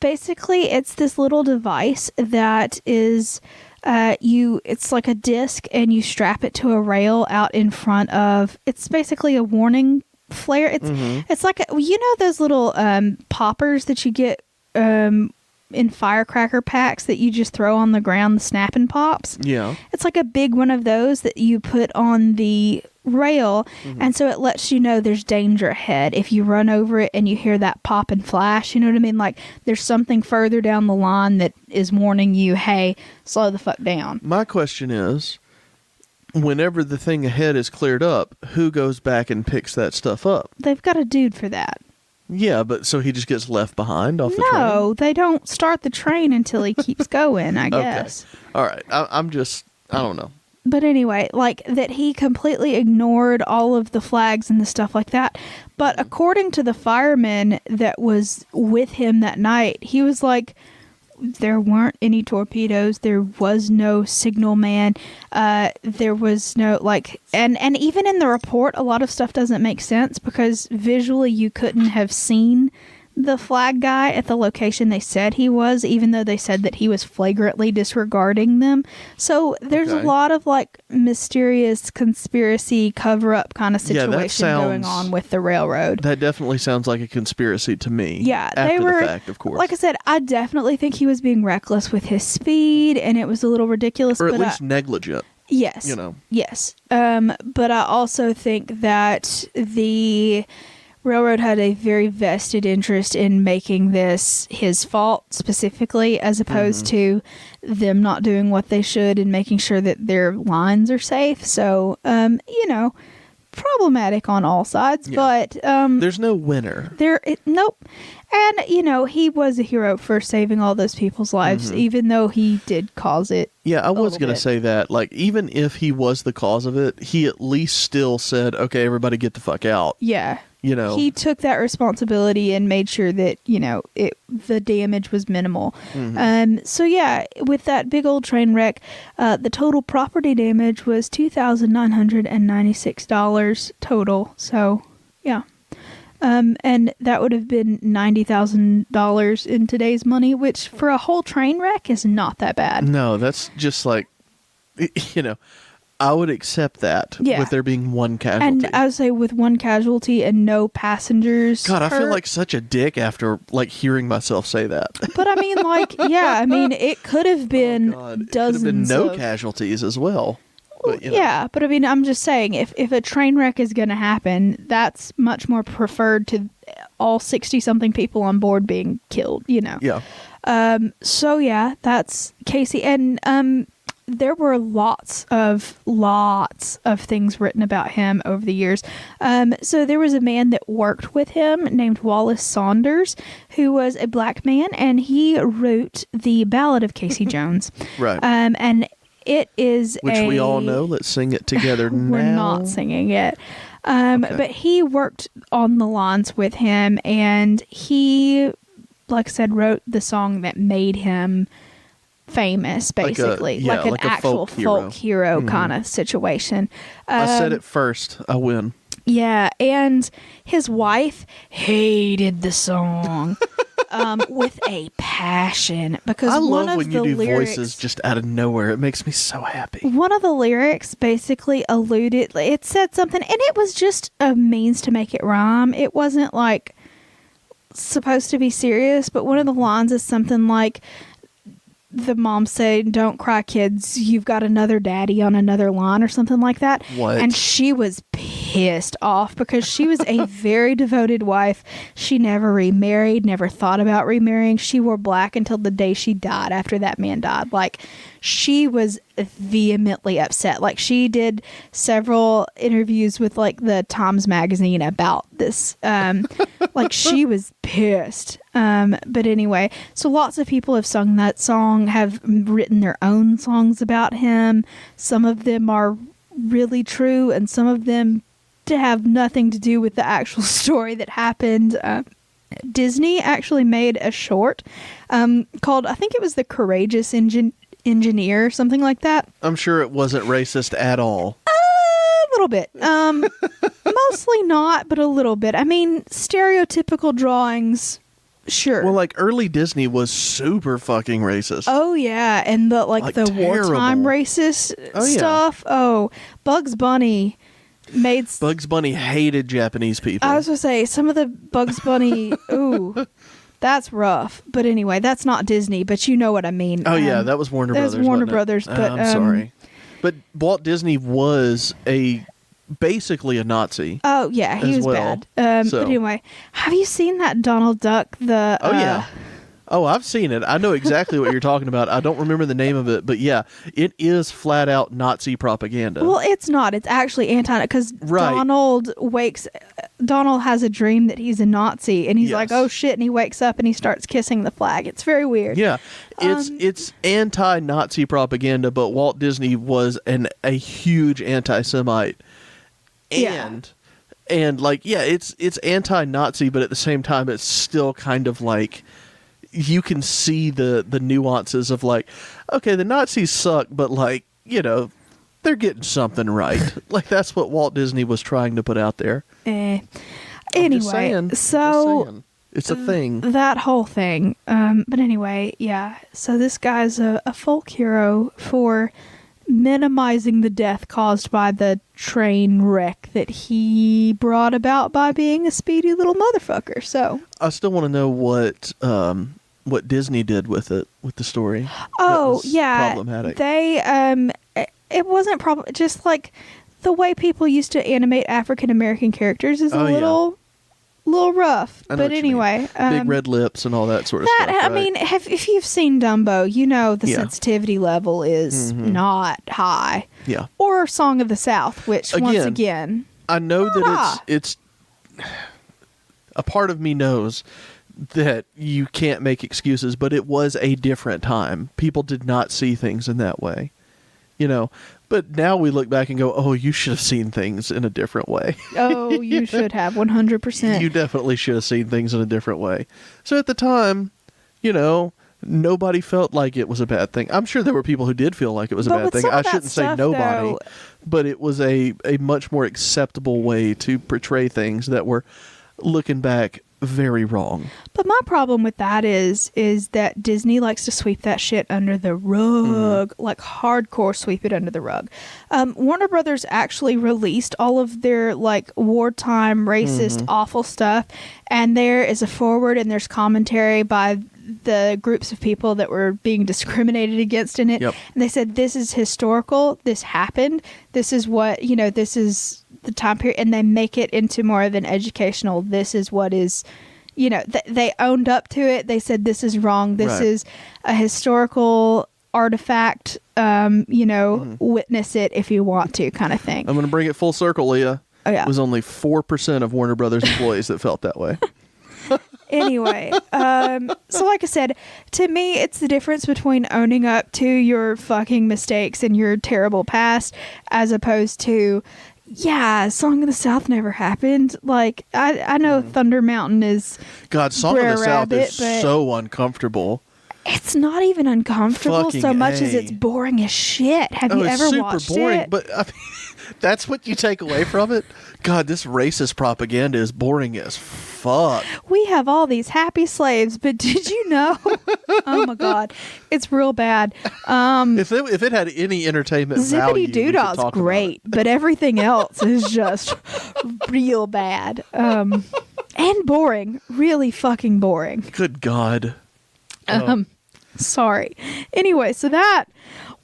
Basically, it's this little device that is... it's like a disc, and you strap it to a rail out in front of. It's basically a warning flare. It's like those little poppers that you get in firecracker packs that you just throw on the ground, the snapping pops. Yeah, it's like a big one of those that you put on the rail, and so it lets you know there's danger ahead. If you run over it and you hear that pop and flash, you know what I mean? Like there's something further down the line that is warning you, hey, slow the fuck down. My question is, whenever the thing ahead is cleared up, who goes back and picks that stuff up? They've got a dude for that. Yeah, but so he just gets left behind off the train? No, they don't start the train until he keeps going, I guess. Okay. All right. I don't know. But anyway, like that he completely ignored all of the flags and the stuff like that. But according to the fireman that was with him that night, he was like, there weren't any torpedoes. There was no signal man. There was no and even in the report, a lot of stuff doesn't make sense because visually you couldn't have seen the flag guy at the location they said he was, even though they said that he was flagrantly disregarding them. So there's a lot of mysterious conspiracy cover-up kind of situation going on with the railroad. That definitely sounds like a conspiracy to me. Yeah, after the fact, of course. Like I said, I definitely think he was being reckless with his speed, and it was a little ridiculous. Or at least negligent. Yes. Yes. But I also think that the railroad had a very vested interest in making this his fault specifically, as opposed to them not doing what they should and making sure that their lines are safe. So, problematic on all sides, but there's no winner. Nope. And he was a hero for saving all those people's lives, even though he did cause it. Yeah, I was going to say that. Even if he was the cause of it, he at least still said, "Okay, everybody, get the fuck out." Yeah. He took that responsibility and made sure that, the damage was minimal. So yeah, with that big old train wreck, the total property damage was $2,996 total. So yeah, And that would have been $90,000 in today's money, which for a whole train wreck is not that bad. No, that's just like, you know, I would accept that with there being one casualty. And I would say with one casualty and no passengers. God, I feel hurt. like such a dick after like hearing myself say that. But I mean, like, yeah, I mean, it could have been It dozens could have been no of casualties as well. But, you know. Yeah, but I mean, I'm just saying, if a train wreck is going to happen, that's much more preferred to all 60-something people on board being killed, you know? Yeah. So, yeah, that's Casey. And there were lots of things written about him over the years. So there was a man that worked with him named Wallace Saunders, who was a black man, and he wrote the Ballad of Casey Jones. Right. And it is which we all know. Let's sing it together now. We're not singing it. But he worked on the lines with him, and he, like I said, wrote the song that made him famous, basically. Like an actual folk hero kind of situation. I said it first. I win. Yeah, and his wife hated the song. With a passion, because I one love of when the you do lyrics, voices just out of nowhere. It makes me so happy. one of the lyrics basically alluded, it said something, and it was just a means to make it rhyme. It wasn't like supposed to be serious, but one of the lines is something like, the mom said, "Don't cry, kids. You've got another daddy on another line," or something like that. What? And she was pissed off because she was a very devoted wife. She never remarried, never thought about remarrying. She wore black until the day she died after that man died. Like, she was vehemently upset. Like, she did several interviews with like the Times Magazine about this. Like, she was pissed. But anyway, so lots of people have sung that song, have written their own songs about him. Some of them are really true, and some of them to have nothing to do with the actual story that happened. Disney actually made a short called, I think it was The Courageous Engineer, or something like that. I'm sure it wasn't racist at all. A little bit. Mostly not, but a little bit. I mean, stereotypical drawings, sure. Well, like early Disney was super fucking racist. Oh yeah, and the like the terrible. wartime racist stuff. Yeah. Oh, Bugs Bunny made. Bugs Bunny hated Japanese people. I was gonna say some of the Bugs Bunny. Ooh, that's rough. But anyway, that's not Disney. But you know what I mean. Oh yeah, that was Warner Brothers. That was Warner wasn't it? Brothers. But I'm sorry, but Walt Disney was basically a Nazi. Oh yeah, he was bad. But anyway, have you seen that Donald Duck? Oh yeah. Oh, I've seen it. I know exactly what you're talking about. I don't remember the name of it, but yeah, it is flat out Nazi propaganda. Well, it's not. It's actually anti, because Donald has a dream that he's a Nazi, and he's like, "Oh shit!" and he wakes up and he starts kissing the flag. It's very weird. Yeah, it's anti-Nazi propaganda, but Walt Disney was a huge anti-Semite, and like it's anti-Nazi, but at the same time, it's still kind of like. You can see the nuances of like, okay, the Nazis suck, but like, you know, they're getting something right. Like, that's what Walt Disney was trying to put out there. Anyway, so it's a thing. That whole thing. But anyway, yeah. So this guy's a folk hero for minimizing the death caused by the train wreck that he brought about by being a speedy little motherfucker. So I still want to know what Disney did with it, with the story. Oh yeah, problematic. They it wasn't just like the way people used to animate African American characters is a little rough. But anyway, big red lips and all that sort of stuff. Right? I mean, if you've seen Dumbo, you know the sensitivity level is not high. Yeah. Or Song of the South, which once again, I know that it's a part of me knows that you can't make excuses, but it was a different time. People did not see things in that way, you know. But now we look back and go, "Oh, you should have seen things in a different way." Oh, you should have 100%. You definitely should have seen things in a different way. So at the time, you know, nobody felt like it was a bad thing. I'm sure there were people who did feel like it was a bad thing. I shouldn't say nobody, but it was a much more acceptable way to portray things that were looking back, very wrong. But my problem with that is that Disney likes to sweep that shit under the rug, like hardcore sweep it under the rug. Warner Brothers actually released all of their like wartime racist awful stuff, and there is a foreword and there's commentary by the groups of people that were being discriminated against in it. Yep. And they said, this is historical, this happened, this is what, this is the time period, and they make it into more of an educational, this is what is, they owned up to it. They said, this is wrong, this is a historical artifact, witness it if you want to, kind of thing. I'm going to bring it full circle, Leah. Oh, yeah. It was only 4% of Warner Brothers employees that felt that way. Anyway, so like I said, to me, it's the difference between owning up to your fucking mistakes and your terrible past as opposed to, Song of the South never happened. Like, I know Thunder Mountain is God, Song of the South is so uncomfortable. It's not even uncomfortable Fucking so much as A. it's boring as shit. Have you ever watched super boring, it? But I mean, that's what you take away from it? God, this racist propaganda is boring as fuck. We have all these happy slaves, but did you know? Oh my God, it's real bad. If it had any entertainment value, Zippity Doodah's great, but everything else is just real bad. And boring. Really fucking boring. Good God. Sorry. Anyway, so that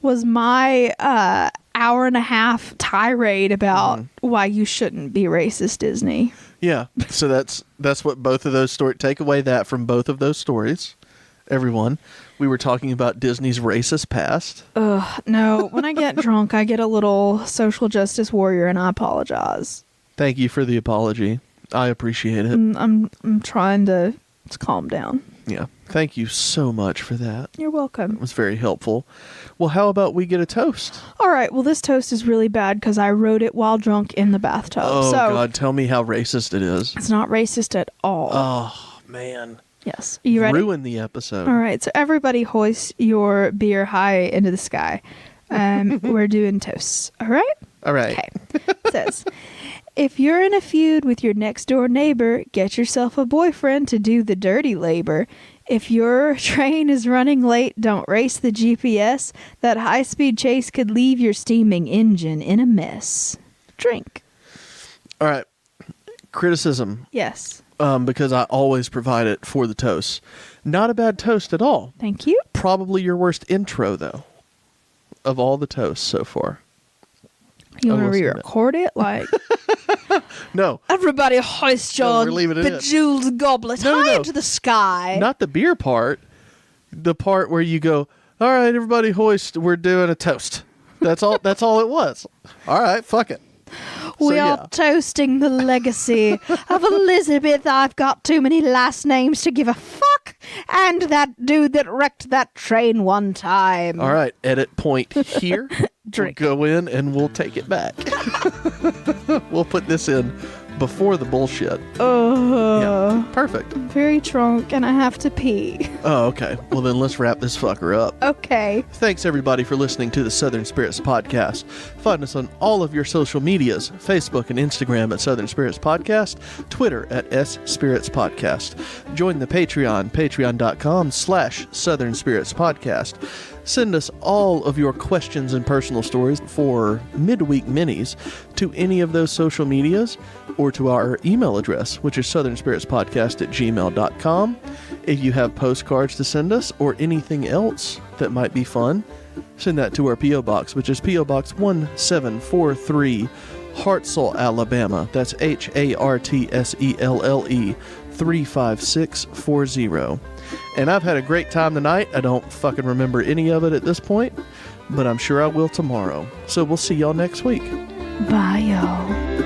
was my hour and a half tirade about why you shouldn't be racist, Disney. Yeah. So that's what both of those stories, take away that from both of those stories. Everyone, we were talking about Disney's racist past. No, when I get drunk, I get a little social justice warrior, and I apologize. Thank you for the apology. I appreciate it. I'm trying to calm down. Yeah. Thank you so much for that. You're welcome. It was very helpful. Well, how about we get a toast? All right. Well, this toast is really bad because I wrote it while drunk in the bathtub. Oh, so God. Tell me how racist it is. It's not racist at all. Oh, man. Yes. Are you ready? Ruin the episode. All right. So everybody hoist your beer high into the sky. We're doing toasts. All right? All right. Okay. It says, if you're in a feud with your next door neighbor, get yourself a boyfriend to do the dirty labor. If your train is running late, don't race the GPS. That high-speed chase could leave your steaming engine in a mess. Drink. All right. Criticism. Yes. Because I always provide it for the toast. Not a bad toast at all. Thank you. Probably your worst intro, though, of all the toasts so far. You want to will say re-record it? Like, No. everybody hoist No, your we're leaving it in. bejeweled goblet high into the sky. Not the beer part. The part where you go, all right, everybody hoist, we're doing a toast. That's all it was. All right, fuck it. We are toasting the legacy of Elizabeth. I've got too many last names to give a fuck. And that dude that wrecked that train one time. All right, edit point here. Drink. We'll go in and we'll take it back. We'll put this in before the bullshit. Yeah, perfect. I'm very drunk and I have to pee. Oh, okay. Well, then let's wrap this fucker up. Okay. Thanks, everybody, for listening to the Southern Spirits Podcast. Find us on all of your social medias, Facebook and Instagram at Southern Spirits Podcast, Twitter at S-Spirits Podcast. Join the Patreon, patreon.com/Southern Spirits Podcast. Send us all of your questions and personal stories for midweek minis to any of those social medias or to our email address, which is southernspiritspodcast@gmail.com. If you have postcards to send us or anything else that might be fun, send that to our P.O. Box, which is P.O. Box 1743, Hartselle, Alabama. That's Hartselle 35640. And I've had a great time tonight. I don't fucking remember any of it at this point, but I'm sure I will tomorrow. So we'll see y'all next week. Bye, y'all.